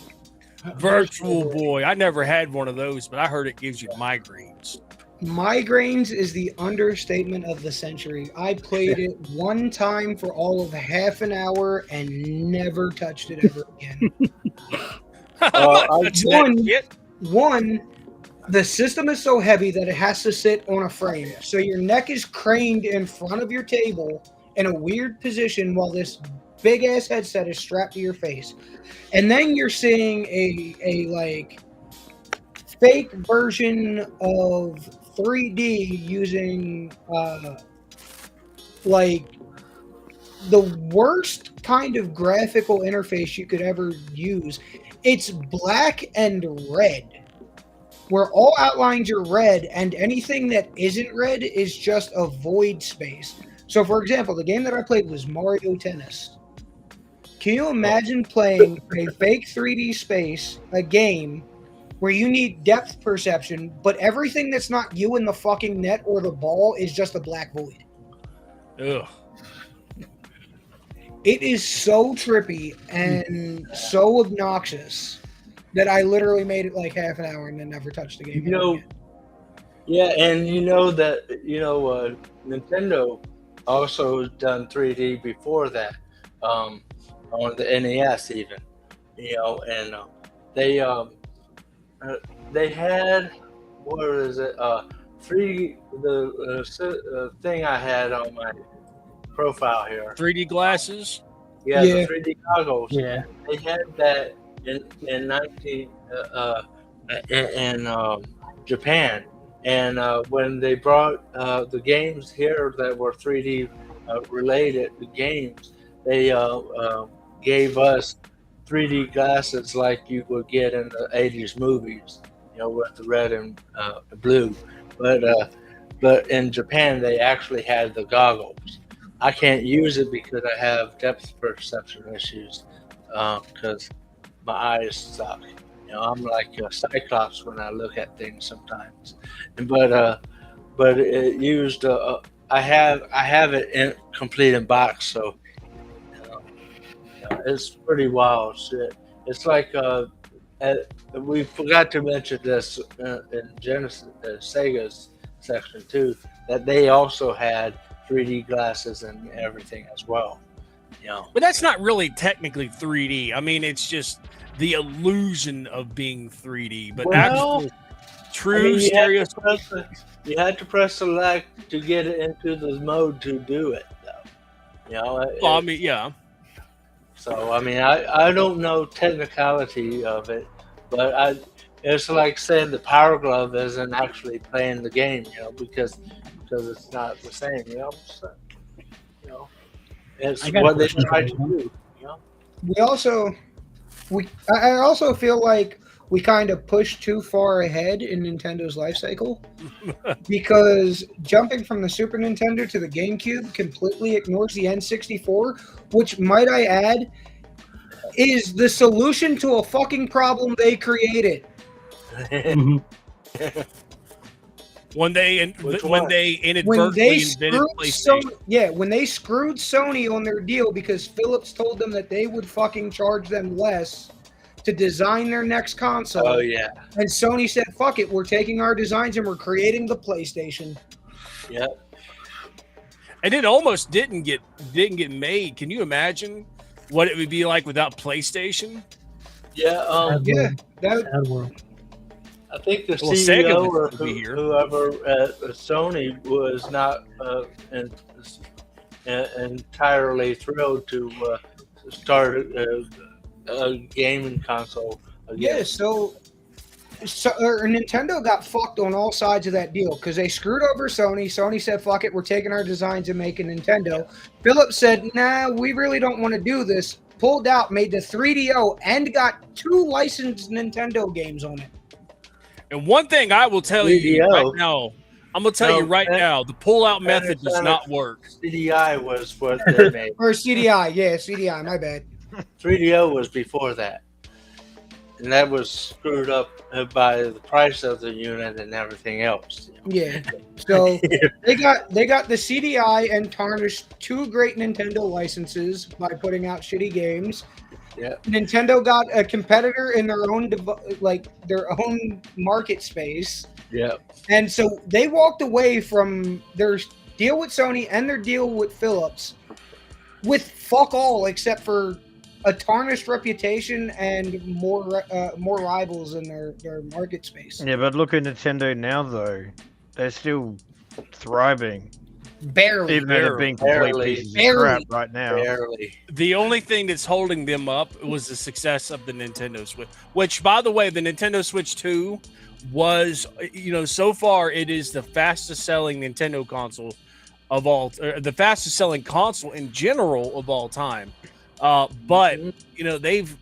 Virtual Boy. I never had one of those, but I heard it gives you migraines. Migraines is the understatement of the century. I played it one time for all of half an hour and never touched it ever again. One, the system is so heavy that it has to sit on a frame. So your neck is craned in front of your table in a weird position while this big ass headset is strapped to your face. And then you're seeing a like fake version of 3D using like the worst kind of graphical interface you could ever use. It's black and red, where all outlines are red and anything that isn't red is just a void space. So for example, the game that I played was Mario Tennis. Can you imagine playing a fake 3D space, a game where you need depth perception, but everything that's not you in the fucking net or the ball is just a black void? Ugh. It is so trippy and so obnoxious that I literally made it like half an hour and then never touched the game. Yeah, and Nintendo also done 3D before that, on the NES even, and they had, what is it? The thing I had on my profile here. 3D glasses. Yeah, the 3D goggles. Yeah, they had that in Japan, and when they brought the games here that were 3D related games, they gave us 3D glasses like you would get in the 80s movies, with the red and blue. But in Japan, they actually had the goggles. I can't use it because I have depth perception issues, because my eyes suck. I'm like a cyclops when I look at things sometimes. But it used. I have it in complete in box, so it's pretty wild shit. It's like we forgot to mention this in Genesis, Sega's section too, that they also had 3D glasses and everything as well. But that's not really technically 3D. I mean, it's just the illusion of being 3D. But actual true stereo. You had to press select to get it into the mode to do it, though. Well, I mean, yeah. So I don't know technicality of it, but it's like saying the Power Glove isn't actually playing the game, because it's not the same, it's what they try to do. I also feel like we kind of pushed too far ahead in Nintendo's life cycle, because jumping from the Super Nintendo to the GameCube completely ignores the N64, which, might I add, is the solution to a fucking problem they created. When they inadvertently When they invented screwed PlayStation. when they screwed Sony on their deal because Philips told them that they would fucking charge them less to design their next console. Oh yeah. And Sony said, "Fuck it, we're taking our designs and we're creating the PlayStation." Yep. And it almost didn't get made. Can you imagine what it would be like without PlayStation? Yeah. Sad world. I think the Well, CEO Sega or would be here. whoever at Sony was not entirely thrilled to start a gaming console again. Yeah, so Nintendo got fucked on all sides of that deal because they screwed over Sony. Sony said, "Fuck it, we're taking our designs and making Nintendo." Philips said, "Nah, we really don't want to do this." Pulled out, made the 3DO, and got 2 licensed Nintendo games on it. And one thing I will tell you right now, I'm gonna tell you right now, the pull-out method does not work. CDI was what they made. Or CDI, yeah, CDI. My bad. 3DO was before that, and that was screwed up by the price of the unit and everything else. Yeah. So they got the CDI and tarnished 2 great Nintendo licenses by putting out shitty games. Yeah. Nintendo got a competitor in their own their own market space. Yeah. And so they walked away from their deal with Sony and their deal with Philips with fuck all except for a tarnished reputation and more rivals in their market space. Yeah, but look at Nintendo now, though. They're still thriving. Barely. Even though they're being complete pieces of crap right now. Barely. The only thing that's holding them up was the success of the Nintendo Switch, which, by the way, the Nintendo Switch 2 was, so far it is the fastest selling Nintendo console of all, the fastest selling console in general of all time. But they've,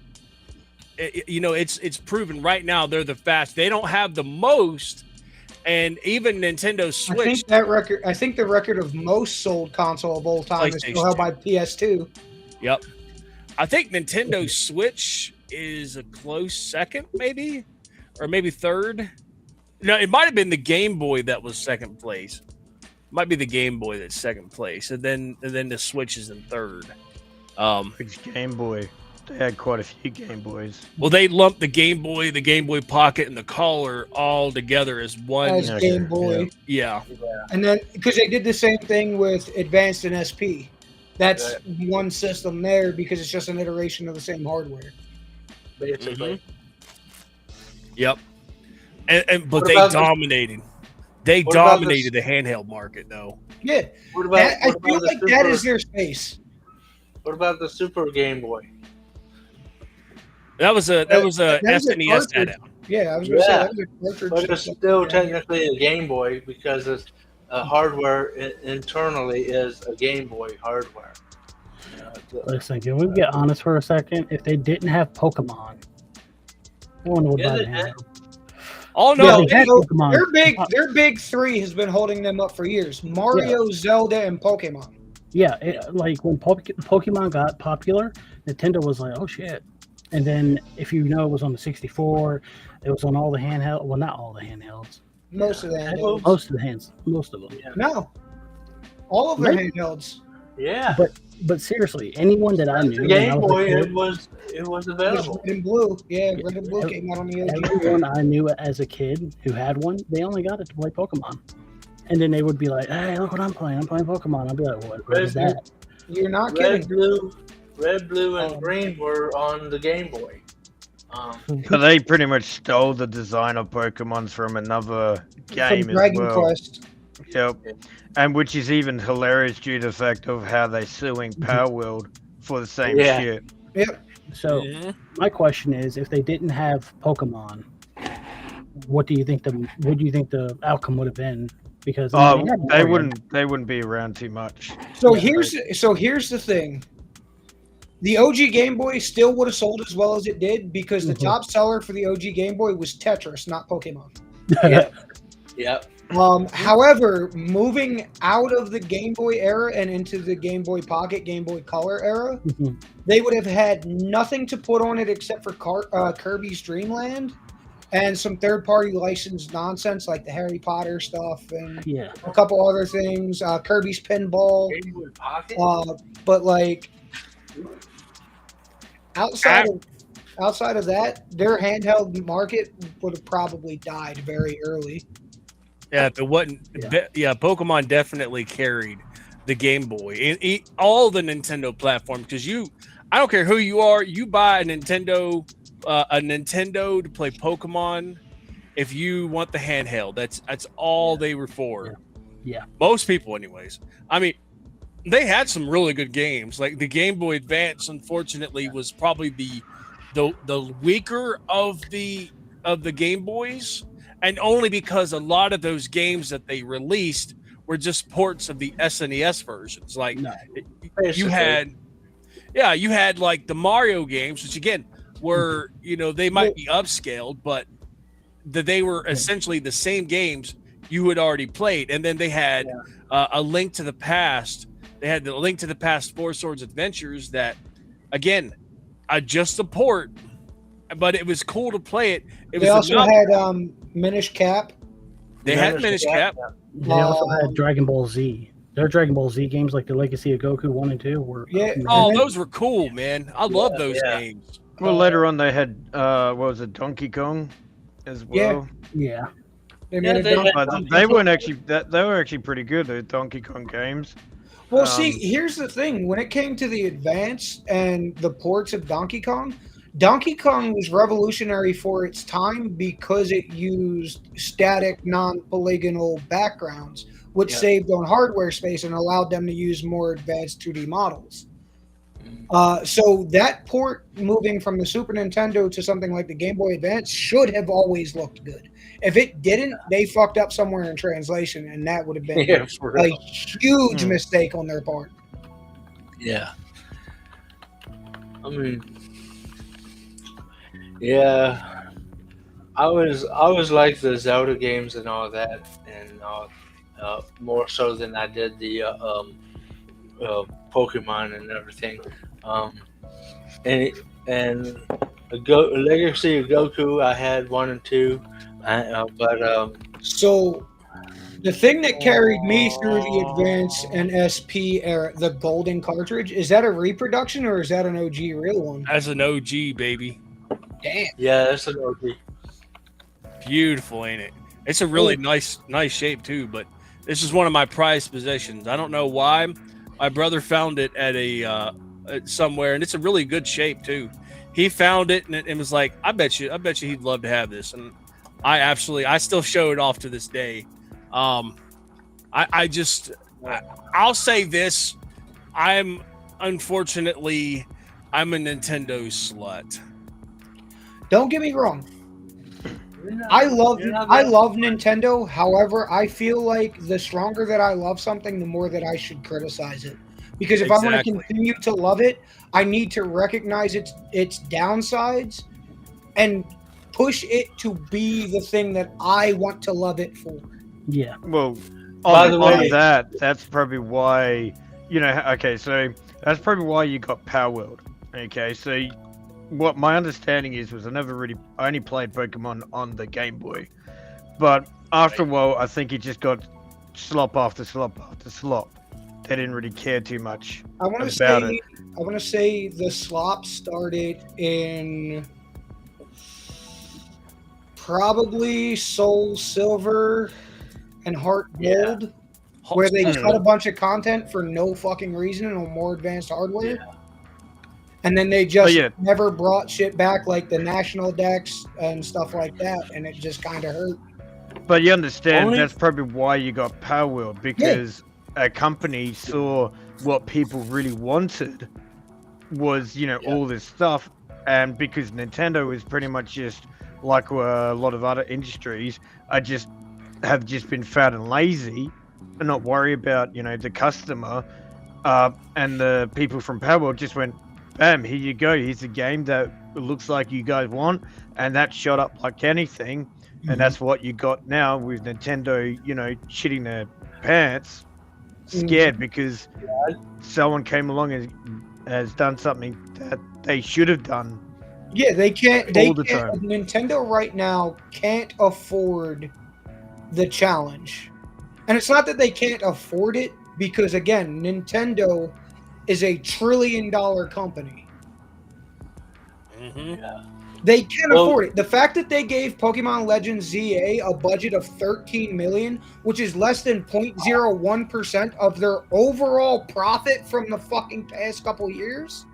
it's proven right now they're the fast. They don't have the most. And even Nintendo Switch. I think the record of most sold console of all time is still held by PS2. Yep. I think Nintendo Switch is a close second, maybe, or maybe third. No, it might have been the Game Boy that was second place. Might be the Game Boy that's second place, and then the Switch is in third. Which Game Boy? They had quite a few Game Boys. Well, they lumped the Game Boy Pocket, and the Color all together as one. As Game Boy. Yeah. And then, because they did the same thing with Advanced and SP. That's one system there because it's just an iteration of the same hardware. Basically. Yep. But they dominated. They dominated the handheld market, though. Yeah. I feel like that is their space. What about the Super Game Boy? That was a SNES had it. Yeah, I was going to say that was a cartridge. But it's still technically a Game Boy because it's hardware internally is a Game Boy hardware. Listen, can we get honest for a second? If they didn't have Pokemon, no one would buy them. Oh no, their big 3 has been holding them up for years: Mario, Zelda, and Pokemon. Yeah, like when Pokemon got popular, Nintendo was like, "Oh shit!" And then if it was on the 64, it was on all the handheld. Well, not all the handhelds. Most of the handhelds. Most of them. Yeah. No, all of their handhelds. Yeah. But seriously, anyone that I knew, the Game Boy, it was available. Red and blue, Red and blue came out on the OG. Everyone I knew as a kid who had one, they only got it to play Pokemon. And then they would be like, "Hey, look what I'm playing! I'm playing Pokemon." I'd be like, "What is that?" You're not kidding. Red, blue, and green were on the Game Boy. So they pretty much stole the design of Pokemon from another game as Dragon well. Quest. Yep. And which is even hilarious due to the fact of how they suing Power World for the same shit. Yep. So my question is, if they didn't have Pokemon, what do you think the outcome would have been? Because they wouldn't be around too much. So here's the thing. The OG Game Boy still would have sold as well as it did because the top seller for the OG Game Boy was Tetris, not Pokemon. Yep. However, moving out of the Game Boy era and into the Game Boy Pocket, Game Boy Color era, they would have had nothing to put on it except for Kirby's Dream Land. and some third-party licensed nonsense like the Harry Potter stuff and Yeah. a couple other things. Kirby's Pinball. Game Boy Pocket. But like outside of that, their handheld market would have probably died very early. Yeah, if it wasn't, Pokemon definitely carried the Game Boy, all the Nintendo platforms. Because I don't care who you are, you buy a Nintendo to play Pokemon. If you want the handheld, that's all they were for. Yeah. Most people, anyways. I mean, they had some really good games. Like the Game Boy Advance, unfortunately, was probably the weaker of the Game Boys, and only because a lot of those games that they released were just ports of the SNES versions. Like you had like the Mario games, which again were they might be upscaled, but they were essentially the same games you had already played. And then they had a Link to the Past. They had the Link to the Past Four Swords Adventures that, again, just a port, but it was cool to play it. They also had Minish Cap. They had Minish Cap. They also had Dragon Ball Z. Their Dragon Ball Z games, like the Legacy of Goku 1 and 2, were those were cool, man. I love those games. Well, later on they had what was it, Donkey Kong, as well. Yeah. They weren't actually they were actually pretty good. The Donkey Kong games. Well, see, here's the thing: when it came to the Advance and the ports of Donkey Kong was revolutionary for its time because it used static, non-polygonal backgrounds, which saved on hardware space and allowed them to use more advanced 2D models. So that port moving from the Super Nintendo to something like the Game Boy Advance should have always looked good. If it didn't, they fucked up somewhere in translation, and that would have been a huge mistake on their part. Yeah. I mean, yeah, I was like the Zelda games and all that, and more so than I did the Pokemon and everything. And Legacy of Goku, I had 1 and 2, so the thing that carried me through the Advance and SP era, the golden cartridge, is that a reproduction or is that an OG real one? That's an OG, baby. Damn. Yeah, that's an OG. Beautiful, ain't it? It's a really nice shape too. But this is one of my prized possessions. I don't know why. My brother found it at somewhere, and it's a really good shape too. He found it and was like, I bet you he'd love to have this. And I still show it off to this day. I'll say this. I'm a Nintendo slut. Don't get me wrong. I love Nintendo. However, I feel like the stronger that I love something, the more that I should criticize it. Because if I want to continue to love it, I need to recognize its downsides and push it to be the thing that I want to love it for. Yeah. Well, on that, that's probably why, okay, so that's probably why you got Power World. Okay, so what my understanding was I only played Pokemon on the Game Boy. But after a while, I think it just got slop after slop after slop. They didn't really care too much about it. I want to say the slop started in probably Soul Silver and Heart Gold, where they cut a bunch of content for no fucking reason on more advanced hardware. Yeah. And then they just never brought shit back like the National Dex and stuff like that, and it just kind of hurt. But you understand that's probably why you got Power World, because a company saw what people really wanted was, all this stuff, and because Nintendo is pretty much just like a lot of other industries, have just been fat and lazy and not worry about, the customer, and the people from Power World just went, bam, here you go. Here's a game that looks like you guys want, and that shot up like anything. And that's what you got now with Nintendo, shitting their pants, scared because someone came along and has done something that they should have done, Yeah, they can't. All the time. Nintendo right now can't afford the challenge, and it's not that they can't afford it because again, Nintendo is a $1 trillion company. Mm-hmm. Yeah. They can afford it. The fact that they gave Pokemon Legends ZA a budget of $13 million, which is less than 0.01% of their overall profit from the fucking past couple years,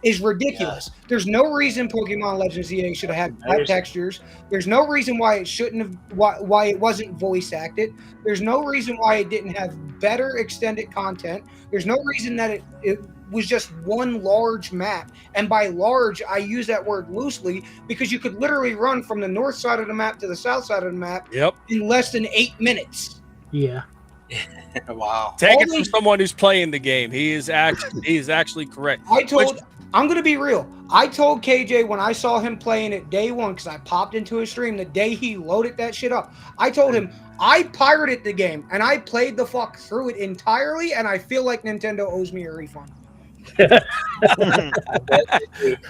is ridiculous. Yeah. There's no reason Pokemon Legends ZA should have had flat Amazing. textures. There's no reason why it shouldn't have why it wasn't voice acted. There's no reason why it didn't have better extended content. There's no reason that it was just one large map. And by large, I use that word loosely because you could literally run from the north side of the map to the south side of the map in less than 8 minutes. Yeah. Wow. Take it from someone who's playing the game. He is actually correct. I'm going to be real. I told KJ when I saw him playing it day one, because I popped into his stream the day he loaded that shit up. I told him I pirated the game and I played the fuck through it entirely, and I feel like Nintendo owes me a refund.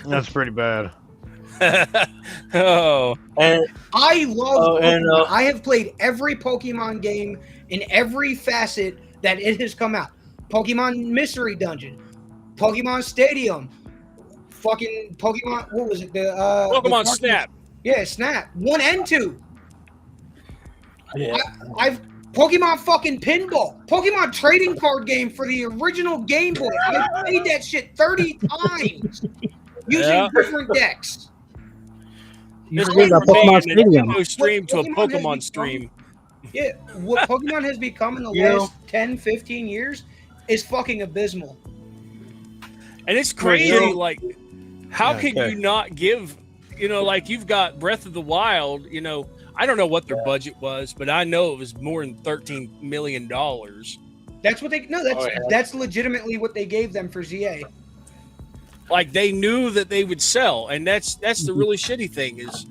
That's pretty bad. Oh, and I love Pokemon. I have played every Pokemon game in every facet that it has come out. Pokemon Mystery Dungeon, Pokemon Stadium, fucking Pokemon. What was it? Pokemon Snap. Yeah, Snap 1 and 2. Yeah. I've Pokemon fucking Pinball, Pokemon trading card game for the original Game Boy. I played that shit 30 times using different decks. This went from being a Nintendo stream to a Pokemon stream. Yeah, what Pokemon has become in the last 10, 15 years is fucking abysmal. And it's crazy, like, how can you not give, like you've got Breath of the Wild, I don't know what their budget was, but I know it was more than $13 million. That's what that's legitimately what they gave them for ZA. Like, they knew that they would sell, and that's the really shitty thing is,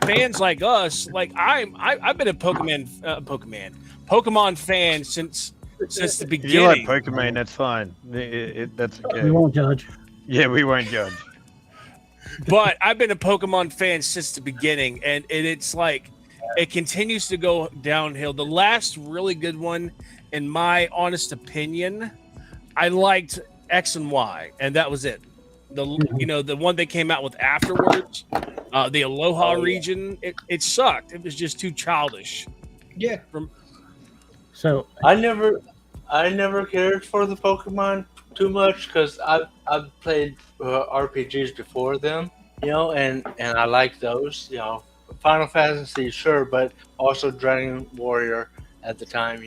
fans like us, like I've been a Pokemon fan since the beginning. If you like Pokemon, that's fine. That's okay. We won't judge. Yeah, we won't judge. But I've been a Pokemon fan since the beginning, and it's like it continues to go downhill. The last really good one, in my honest opinion, I liked X and Y, and that was it. The one they came out with afterwards, the Aloha region, it sucked. It was just too childish. Yeah. So I never cared for the Pokemon too much because I've played RPGs before them, and I like those, Final Fantasy, sure, but also Dragon Warrior at the time,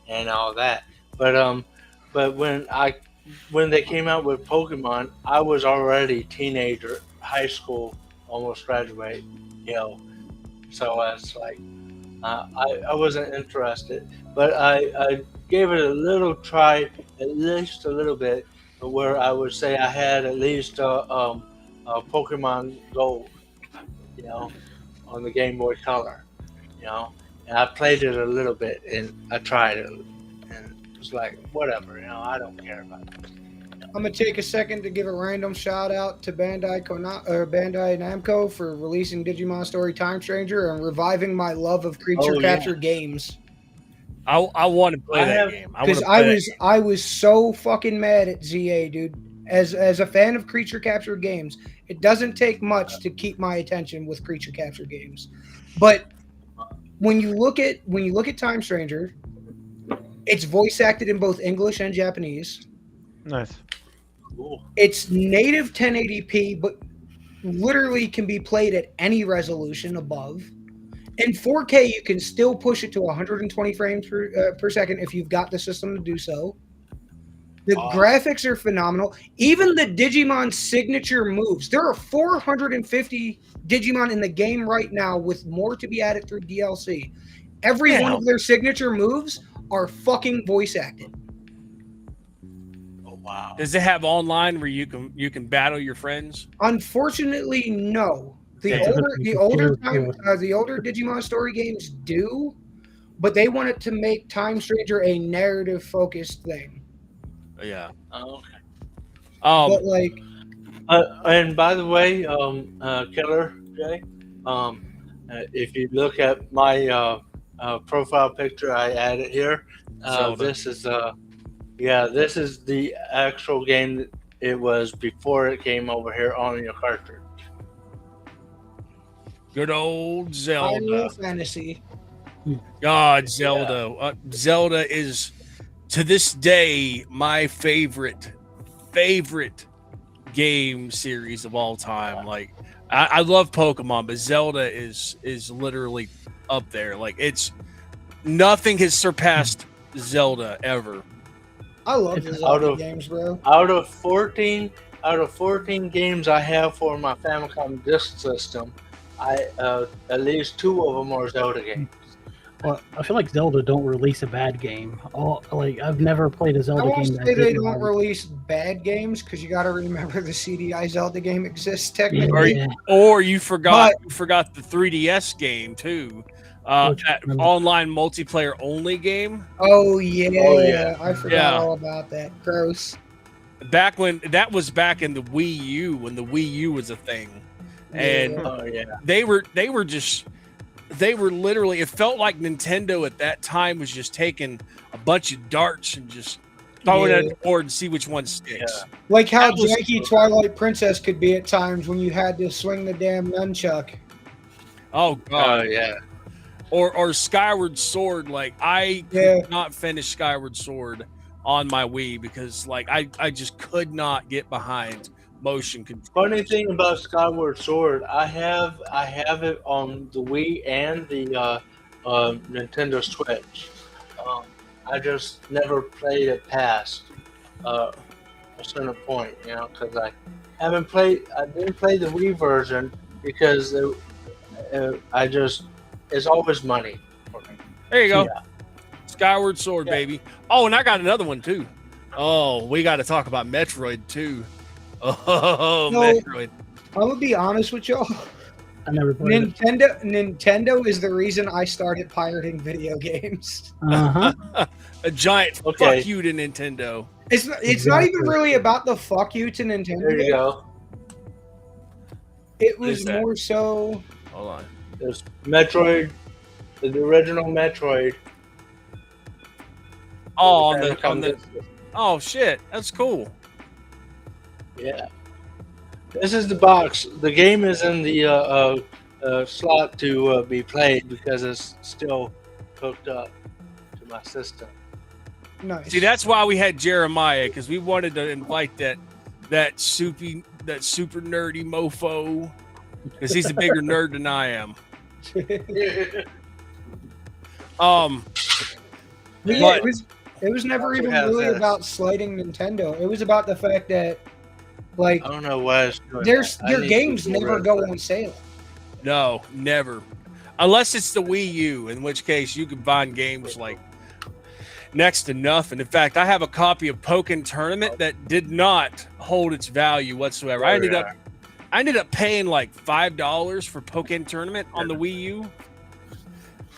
and all that. But when they came out with Pokemon, I was already teenager, high school, almost graduate, so I was like, I wasn't interested, but I gave it a little try, at least a little bit, where I would say I had at least a Pokemon Gold, on the Game Boy Color, and I played it a little bit, and I tried it, and it was like, whatever, I don't care about it. I'm gonna take a second to give a random shout out to Bandai Namco for releasing Digimon Story Time Stranger and reviving my love of creature capture games. I want to play that game because I was so fucking mad at ZA, dude. As a fan of creature capture games, it doesn't take much to keep my attention with creature capture games. But when you look at Time Stranger, it's voice acted in both English and Japanese. Nice. Cool. It's native 1080p, but literally can be played at any resolution above. In 4K, you can still push it to 120 frames per second if you've got the system to do so. The graphics are phenomenal. Even the Digimon signature moves. There are 450 Digimon in the game right now, with more to be added through DLC. Every one of their signature moves are fucking voice acted. Wow. Does it have online where you can battle your friends? Unfortunately, no. The older Digimon story games do, but they wanted to make Time Stranger a narrative focused thing. Yeah. Oh, okay. But like, And by the way, Killer Jay, if you look at my profile picture, I added here. Zelda. This is this is the actual game that it was before it came over here on your cartridge. Good old Zelda. Hyrule Fantasy. God, Zelda. Zelda is, to this day, my favorite game series of all time. Like, I love Pokemon, but Zelda is literally up there. Like, it's nothing has surpassed Zelda ever. I love the Zelda games, bro. Out of 14 games I have for my Famicom disk system, at least 2 of them are Zelda games. Well, I feel like Zelda don't release a bad game. I've never played a Zelda I won't game. say they don't release bad games because you got to remember the CDI Zelda game exists technically. Or you forgot the 3DS game too. That online multiplayer only game. Oh yeah, I forgot all about that. Gross. Back when that was back in the Wii U, when the Wii U was a thing, and they were literally. It felt like Nintendo at that time was just taking a bunch of darts and just throwing it at the board and see which one sticks. Like how janky Twilight Princess could be at times when you had to swing the damn nunchuck. Oh god, Or Skyward Sword. Like I could not finish Skyward Sword on my Wii because like I just could not get behind motion control. Funny thing about Skyward Sword, I have it on the Wii and the Nintendo Switch. I just never played it past a certain point, because I didn't play the Wii version because it's always money for me. There you go. Skyward Sword, baby. Oh, and I got another one too. Oh, we got to talk about Metroid too. Oh, Metroid. I'm gonna be honest with y'all. I never played Nintendo is the reason I started pirating video games. A giant fuck you to Nintendo. It's not even really about the fuck you to Nintendo. There you go. It was more so. Hold on. There's Metroid, the original Metroid. Oh, on the. Oh shit, that's cool. Yeah. This is the box. The game is in the slot to be played because it's still hooked up to my system. Nice. See, that's why we had Jeremiah, because we wanted to invite that super nerdy mofo, because he's a bigger nerd than I am. It was never even really about slighting Nintendo. It was about the fact that, like, I don't know why their games never go on sale. No, never, unless it's the Wii U, in which case you can find games like next to nothing. In fact, I have a copy of Pokken Tournament that did not hold its value whatsoever. I ended up paying like $5 for Pokken Tournament on the Wii U.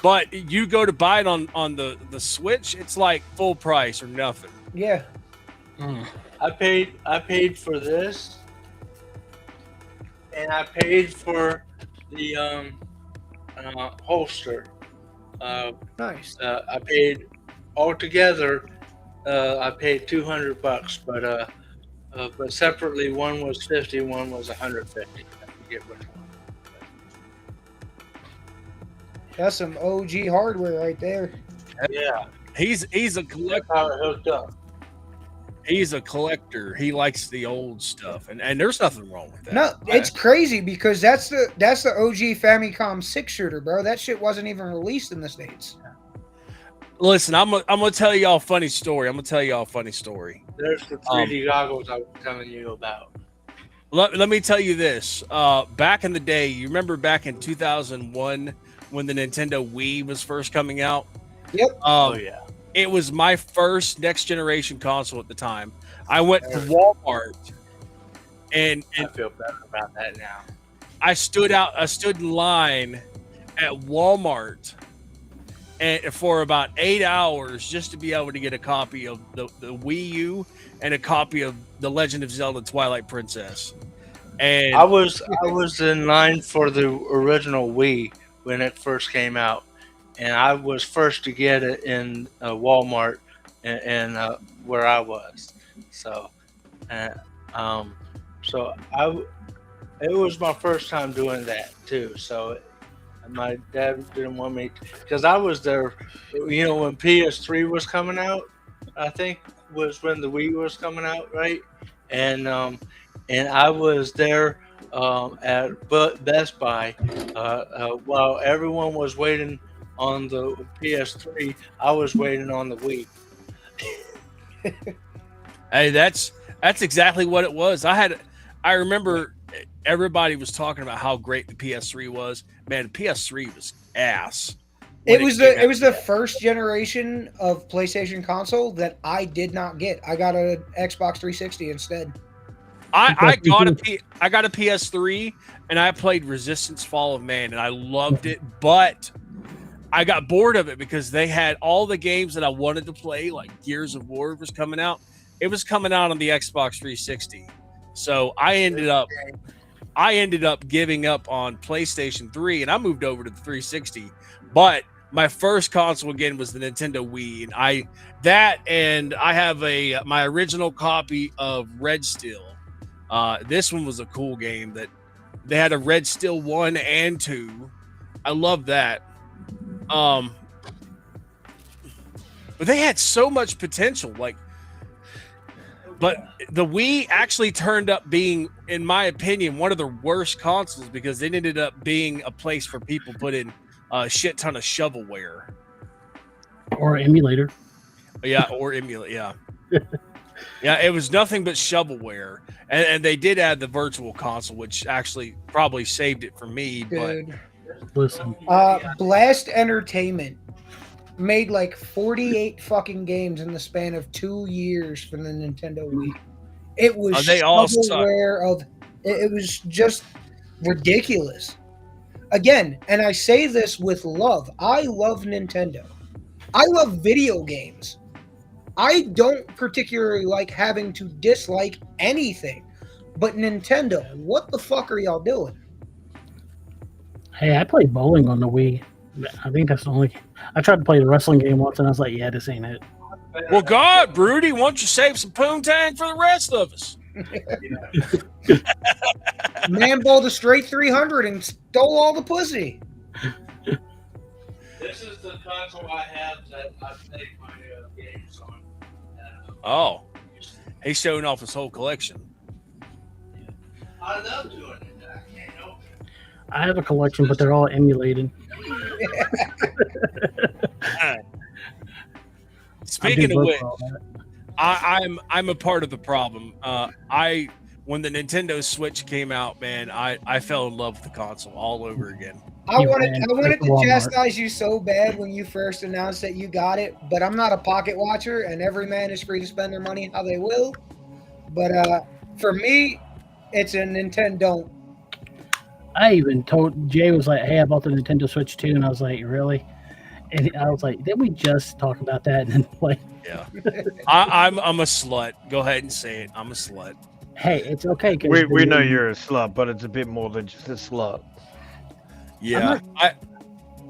But you go to buy it on the Switch, it's like full price or nothing. Yeah. I paid for this, and I paid for the holster. Nice. I paid altogether. I paid $200, but separately, one was $50, one was $150. I forget which one. That's some OG hardware right there. Yeah, he's a collector. How it hooked up. He's a collector. He likes the old stuff, and there's nothing wrong with that. No, it's crazy because that's the OG Famicom 6-shooter, bro. That shit wasn't even released in the States. Listen, I'm gonna tell y'all a funny story. There's the 3D goggles I was telling you about. Let me tell you this. Back in the day, you remember back in 2001 when the Nintendo Wii was first coming out? Yep. Oh yeah. It was my first next generation console at the time. I went to Walmart and I feel better about that now. I stood in line at Walmart and for about 8 hours just to be able to get a copy of the Wii U and a copy of The Legend of Zelda Twilight Princess. And I was in line for the original Wii when it first came out, and I was first to get it in Walmart and where I was. So, uh, um, so it was my first time doing that too. So my dad didn't want me because I was there, when PS3 was coming out. I think was when the Wii was coming out, right? And I was there at Best Buy while everyone was waiting on the PS3. I was waiting on the Wii. hey, that's exactly what it was. I remember everybody was talking about how great the PS3 was. Man, the PS3 was ass. It was the first generation of PlayStation console that I did not get. I got a Xbox 360 instead. I got a PS3 and I played Resistance Fall of Man and I loved it, but I got bored of it because they had all the games that I wanted to play, like Gears of War was coming out. It was coming out on the Xbox 360. So I ended up giving up on PlayStation 3 and I moved over to the 360. But my first console again was the Nintendo Wii, and I have my original copy of Red Steel. This one was a cool game that they had a Red Steel 1 and 2. I love that. But they had so much potential, but the Wii actually turned up being, in my opinion, one of the worst consoles because it ended up being a place for people put in a shit ton of shovelware. Or emulator. Yeah, or emulate, yeah. Yeah, it was nothing but shovelware. And they did add the virtual console, which actually probably saved it for me. Dude. But listen. Blast Entertainment made like 48 fucking games in the span of 2 years for the Nintendo Wii. It was they all shovelware it was just ridiculous. Again, and I say this with love. I love Nintendo. I love video games. I don't particularly like having to dislike anything. But Nintendo, what the fuck are y'all doing? Hey, I played bowling on the Wii. I think that's the only. I tried to play the wrestling game once, and I was like, "Yeah, this ain't it." Well, God, Broody, why don't you save some poontang for the rest of us? Man bowled a straight 300 and stole all the pussy. This is the console I have that I play my games on. Oh, he's showing off his whole collection. I love doing it. I can't help it. I have a collection, but they're all emulated. Speaking of which, I'm a part of the problem. When the Nintendo Switch came out, man, I fell in love with the console all over again. I wanted to chastise you so bad when you first announced that you got it, but I'm not a pocket watcher, and every man is free to spend their money how they will. But for me, it's a Nintendo. I even told Jay was like, "Hey, I bought the Nintendo Switch 2," and I was like, "Really?" And I was like, "Didn't we just talk about that?" And then like, yeah, I'm a slut. Go ahead and say it. I'm a slut. Hey, it's okay. We know you're a slut, but it's a bit more than just a slut. Yeah,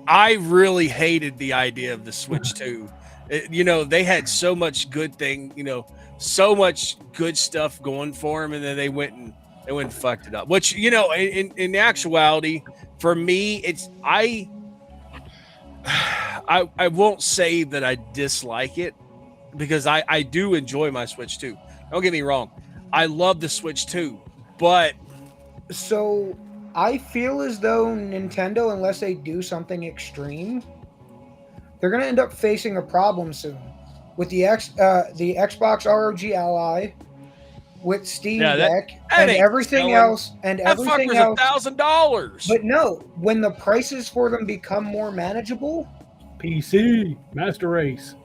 I really hated the idea of the Switch 2. They had so much good thing, so much good stuff going for them, and then they went and fucked it up. Which, in actuality, for me, I won't say that I dislike it because I do enjoy my Switch 2. Don't get me wrong. I love the Switch 2, but so I feel as though Nintendo, unless they do something extreme, they're going to end up facing a problem soon with the Xbox ROG Ally, with Steam Deck, and everything else, and everything else. $1,000. But no, when the prices for them become more manageable, PC Master Race.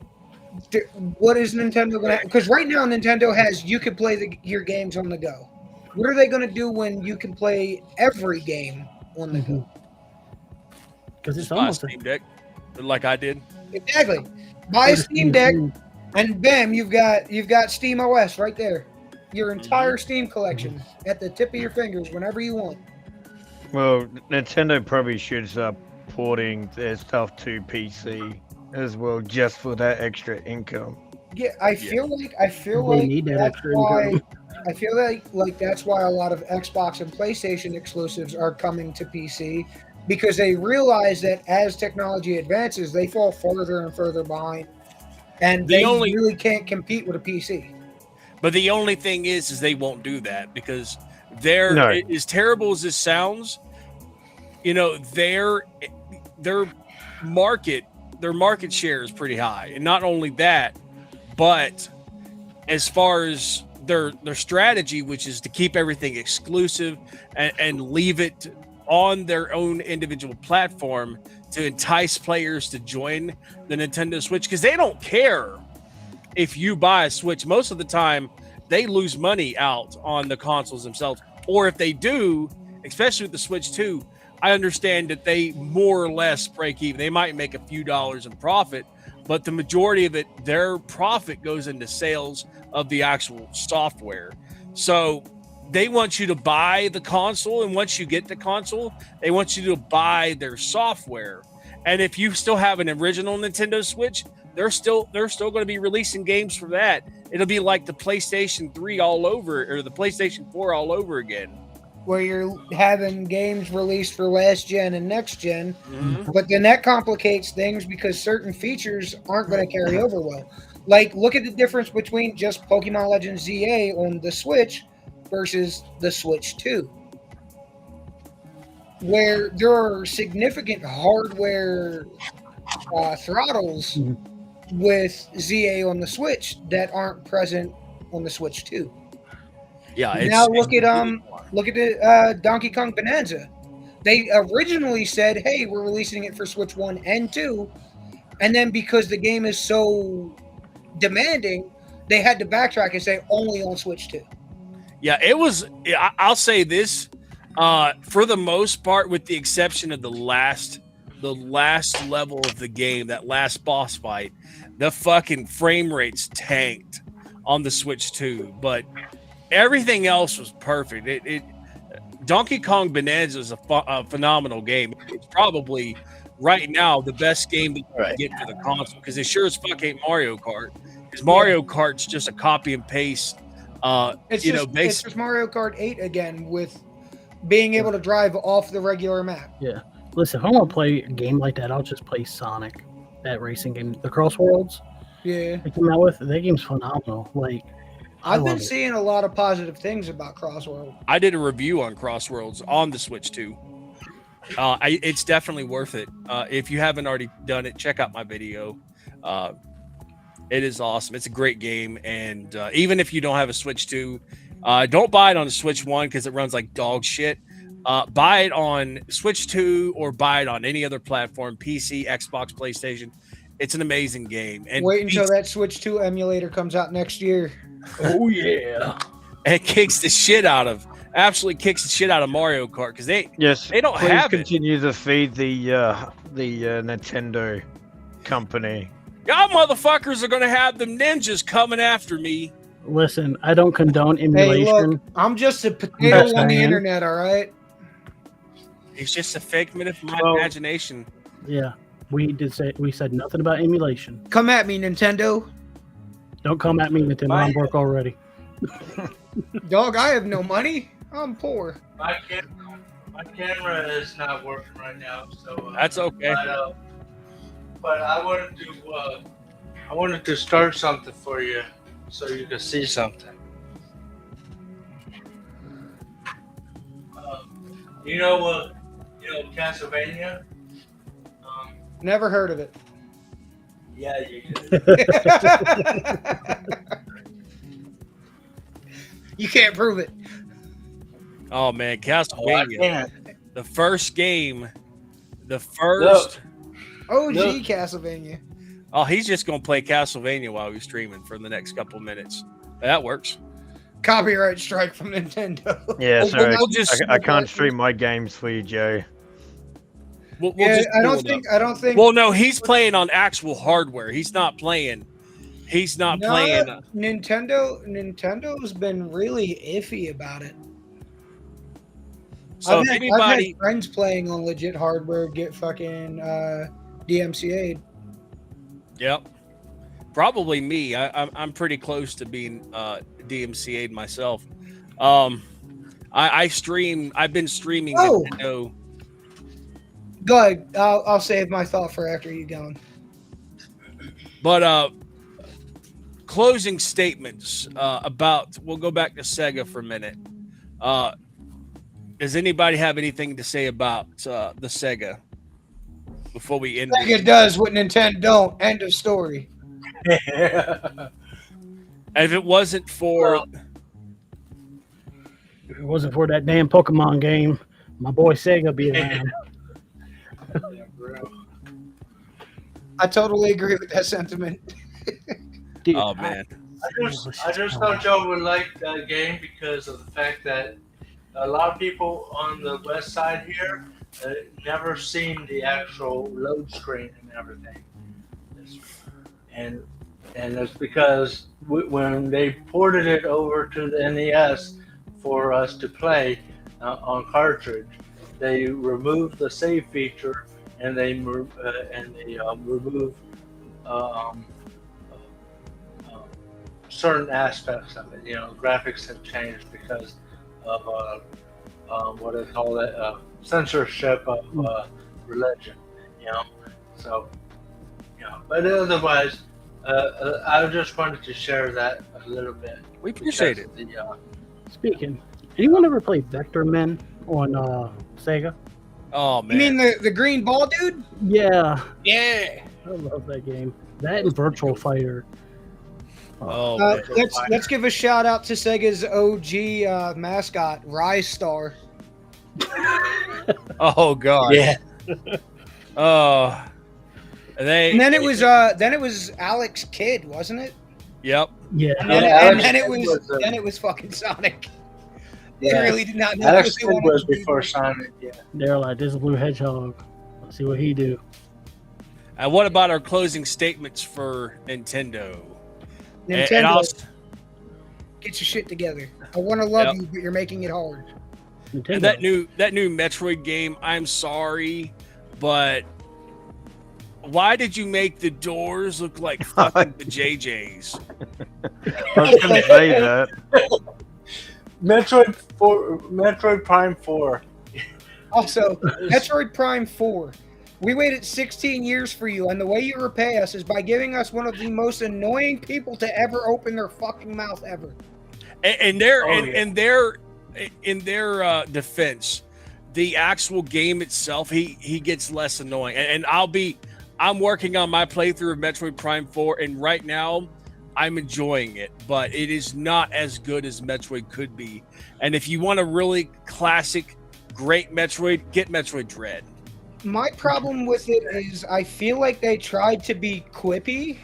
What is Nintendo going to? Because right now Nintendo has you can play your games on the go. What are they going to do when you can play every game on the go? Because it's almost a Steam Deck, like I did. Exactly. Buy a Steam Deck, and bam, you've got Steam OS right there. your entire Steam collection at the tip of your fingers whenever you want. Well, Nintendo probably should start porting their stuff to PC as well, just for that extra income. Yeah, I feel like They need that that's extra why income. I feel like that's why a lot of Xbox and PlayStation exclusives are coming to PC, because they realize that as technology advances, they fall further and further behind, and they really can't compete with a PC. But the only thing is they won't do that because they're No. as terrible as this sounds. You know, their market share is pretty high, and not only that, but as far as their strategy, which is to keep everything exclusive and leave it on their own individual platform to entice players to join the Nintendo Switch, because they don't care if you buy a Switch. Most of the time, they lose money out on the consoles themselves, or if they do, especially with the Switch 2, I understand that they more or less break even. They might make a few dollars in profit, but the majority of it, their profit goes into sales of the actual software. So they want you to buy the console, and once you get the console, they want you to buy their software. And if you still have an original Nintendo Switch, they're still going to be releasing games for that. It'll be like the PlayStation 3 all over, or the PlayStation 4 all over again, where you're having games released for last gen and next gen, but then that complicates things because certain features aren't going to carry over well. Like, look at the difference between just Pokemon Legends ZA on the Switch versus the Switch 2, where there are significant hardware throttles with ZA on the Switch that aren't present on the Switch 2. Yeah. Now look at the Donkey Kong Bonanza. They originally said, "Hey, we're releasing it for Switch 1 and 2," and then because the game is so demanding, they had to backtrack and say only on Switch 2. Yeah, it was. I'll say this, for the most part, with the exception of the last level of the game, that last boss fight, the fucking frame rates tanked on the Switch 2, but everything else was perfect. Donkey Kong Bonanza is a phenomenal game. It's probably right now the best game that you can get for the console, because it sure as fuck ain't Mario Kart. Because Mario Kart's just a copy and paste. It's just Mario Kart 8 again, with being able to drive off the regular map. Yeah. Listen, if I want to play a game like that, I'll just play Sonic, that racing game, the Crossworlds. Yeah. They came out with that game's phenomenal. Like, I've been seeing a lot of positive things about Crossworld. I did a review on Crossworlds on the Switch 2. It's definitely worth it. If you haven't already done it, check out my video. It is awesome. It's a great game. And even if you don't have a Switch 2, don't buy it on the Switch 1 because it runs like dog shit. Buy it on Switch 2 or buy it on any other platform, PC, Xbox, PlayStation. It's an amazing game. And wait until that Switch 2 emulator comes out next year. Oh, yeah. It kicks the shit out of Mario Kart because they don't have it. Continue to feed the Nintendo company. Y'all motherfuckers are gonna have them ninjas coming after me. Listen, I don't condone emulation. Hey, look, I'm just a potato on the internet, all right? It's just a figment of my imagination. Yeah, we said nothing about emulation. Come at me, Nintendo. Don't come at me, Nintendo. I'm broke already. Dog, I have no money. I'm poor. My camera is not working right now, so that's okay. But I wanted to start something for you, so you can see something. You know Castlevania? Never heard of it. Yeah, you did. You can't prove it. Oh man, Castlevania. The first game. OG Castlevania. Oh, he's just gonna play Castlevania while he's streaming for the next couple of minutes. That works. Copyright strike from Nintendo. Yeah, sorry. I can't stream my games for you, Joe. I don't think. Well, no, he's playing on actual hardware. He's not playing. he's not No, playing. Nintendo's been really iffy about it. So I've if had anybody, friends playing on legit hardware get fucking DMCA'd. yep, probably me. I'm pretty close to being DMCA'd myself. I stream. I've been streaming Oh. Nintendo. Go ahead. I'll save my thought for after you go. But closing statements about. We'll go back to Sega for a minute. Does anybody have anything to say about the Sega before we end? Sega does what Nintendo don't. End of story. And if it wasn't for that damn Pokemon game, my boy Sega be around. I totally agree with that sentiment. Dude, oh man, I just thought y'all would like that game because of the fact that a lot of people on the west side here never seen the actual load screen and everything, and it's because when they ported it over to the NES for us to play on cartridge, they removed the save feature and they removed certain aspects of it. You know, graphics have changed because of what they call it, censorship of religion. You know, so but otherwise, I just wanted to share that a little bit. We appreciate it. Speaking, anyone ever play Vector Men on Sega? Oh man, You mean the green ball dude? Yeah. Yeah. I love that game. That and Virtual Fighter. Oh, let's give a shout out to Sega's OG mascot, Rise Star. Oh god. Yeah. Oh. And then it was Alex Kidd, wasn't it? Yep. Yeah. And then it was fucking Sonic. They really did not know Alex what they Kidd wanted was to do. before Sonic. Yeah. They're like, this is Blue Hedgehog. Let's see what he do. And what about our closing statements for Nintendo? Nintendo, And I'll, get your shit together. I want to love you, but you're making it hard. and that new Metroid game, I'm sorry, but why did you make the doors look like fucking the JJs? I was gonna say that. Metroid Prime 4. Also, Metroid Prime 4. We waited 16 years for you, and the way you repay us is by giving us one of the most annoying people to ever open their fucking mouth ever. In their defense, the actual game itself, he gets less annoying. And I'm working on my playthrough of Metroid Prime 4, and right now I'm enjoying it, but it is not as good as Metroid could be. And if you want a really classic, great Metroid, get Metroid Dread. My problem with it is I feel like they tried to be quippy,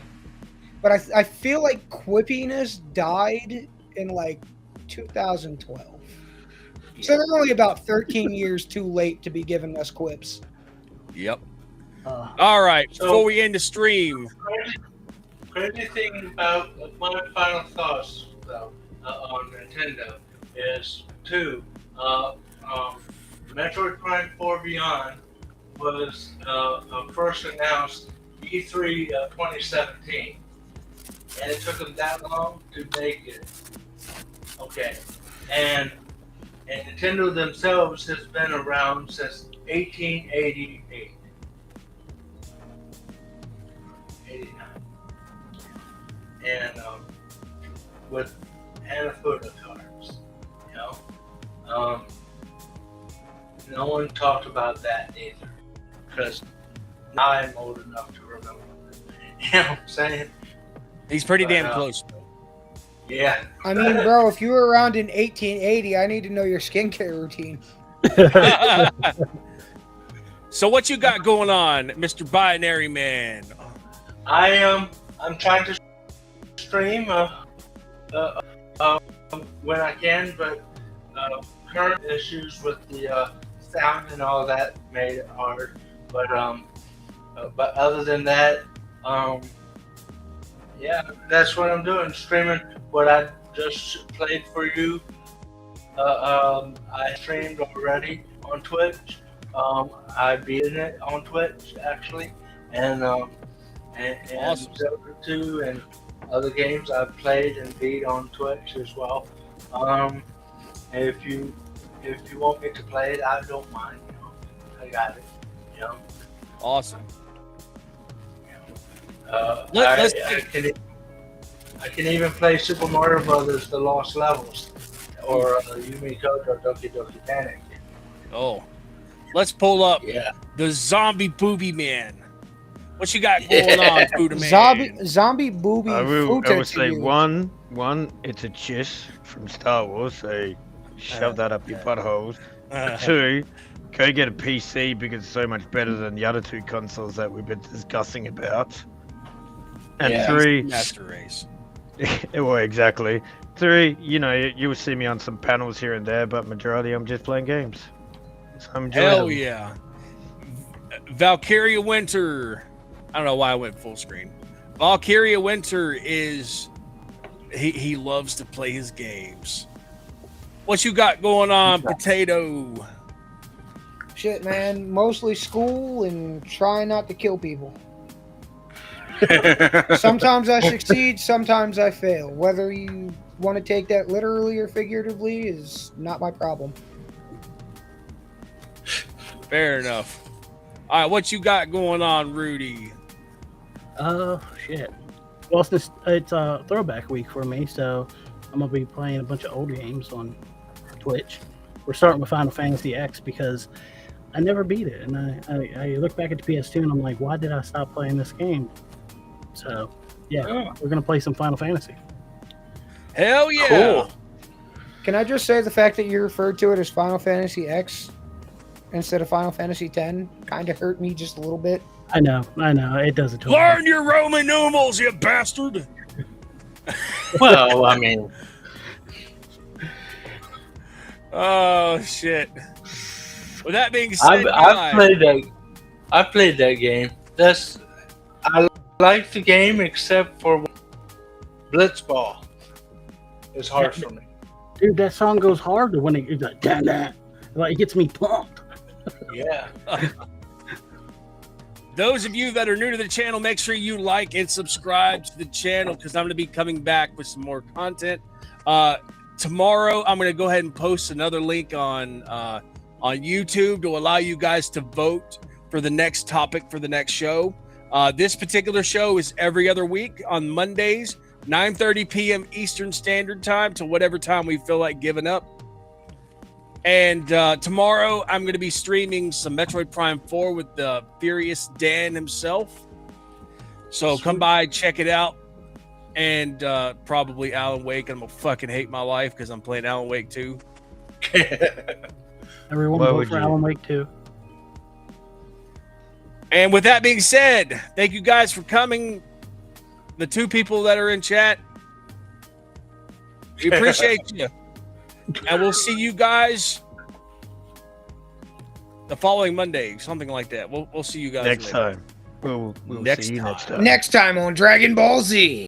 but I feel like quippiness died in like 2012. So they're only about 13 years too late to be giving us quips. Yep. All right. So- Before we end the stream, Crazy thing about my final thoughts though on Nintendo is Metroid Prime 4 Beyond was first announced E3 2017, and it took them that long to make it. Okay, and Nintendo themselves has been around since 1888. 89. And with Hanafuda cards, you know, no one talked about that either, because now I'm old enough to remember. You know what I'm saying? he's pretty damn close. Yeah. I mean, bro, if you were around in 1880, I need to know your skincare routine. So what you got going on, Mr. Binary Man? I'm trying to stream when I can, but current issues with the sound and all that made it hard. But other than that, Yeah, that's what I'm doing. Streaming what I just played for you. I streamed already on Twitch. I beat it on Twitch actually, and Awesome. Zelda 2 and other games I've played and beat on Twitch as well. If you want me to play it, I don't mind. You know, I got it. You know. Awesome. I can even play Super Mario Brothers: The Lost Levels, or Yumi Koto Doki Doki Panic. Oh, let's pull up Yeah. the Zombie Booby Man. What you got going on, Buddha Man? Zombie Booby. I will say one, it's a chiss from Star Wars, so shove that up your buttholes. 2, go get a PC because it's so much better than the other 2 consoles that we've been discussing about. And 3, Master Race. well, exactly. 3, you know, you will see me on some panels here and there, but majority I'm just playing games. So I'm enjoying Hell them. yeah. Valkyria Winter. I don't know why I went full screen. Valkyria Winter is he loves to play his games. What you got going on, Potato? Shit, man. Mostly school and trying not to kill people. Sometimes I succeed, sometimes I fail. Whether you want to take that literally or figuratively is not my problem. Fair enough. All right, what you got going on, Rudy? Shit. Well, it's a throwback week for me, so I'm gonna be playing a bunch of old games on Twitch. We're starting with Final Fantasy X because I never beat it, and I look back at the PS2 and I'm like, why did I stop playing this game? So, yeah, we're gonna play some Final Fantasy. Hell yeah! Cool. Can I just say the fact that you referred to it as Final Fantasy X instead of Final Fantasy X kind of hurt me just a little bit? I know, it doesn't. Learn your Roman numerals, you bastard! Well, I mean, oh shit! With that being said, I played that game. I like the game except for Blitzball. It's hard for me. Dude, that song goes hard when it's like, damn that. Like, it gets me pumped. Yeah. Those of you that are new to the channel, make sure you like and subscribe to the channel because I'm going to be coming back with some more content. Tomorrow, I'm going to go ahead and post another link on YouTube to allow you guys to vote for the next topic for the next show. This particular show is every other week on Mondays, 9:30 p.m. Eastern Standard Time to whatever time we feel like giving up. And tomorrow, I'm going to be streaming some Metroid Prime 4 with the Furious Dan himself. So come by, check it out. And probably Alan Wake. I'm going to fucking hate my life because I'm playing Alan Wake 2. Everyone vote for Alan Wake 2. And with that being said, thank you guys for coming. The 2 people that are in chat, we appreciate you. And we'll see you guys the following Monday, something like that. We'll see you guys next time. We'll see you next time. Next time on Dragon Ball Z.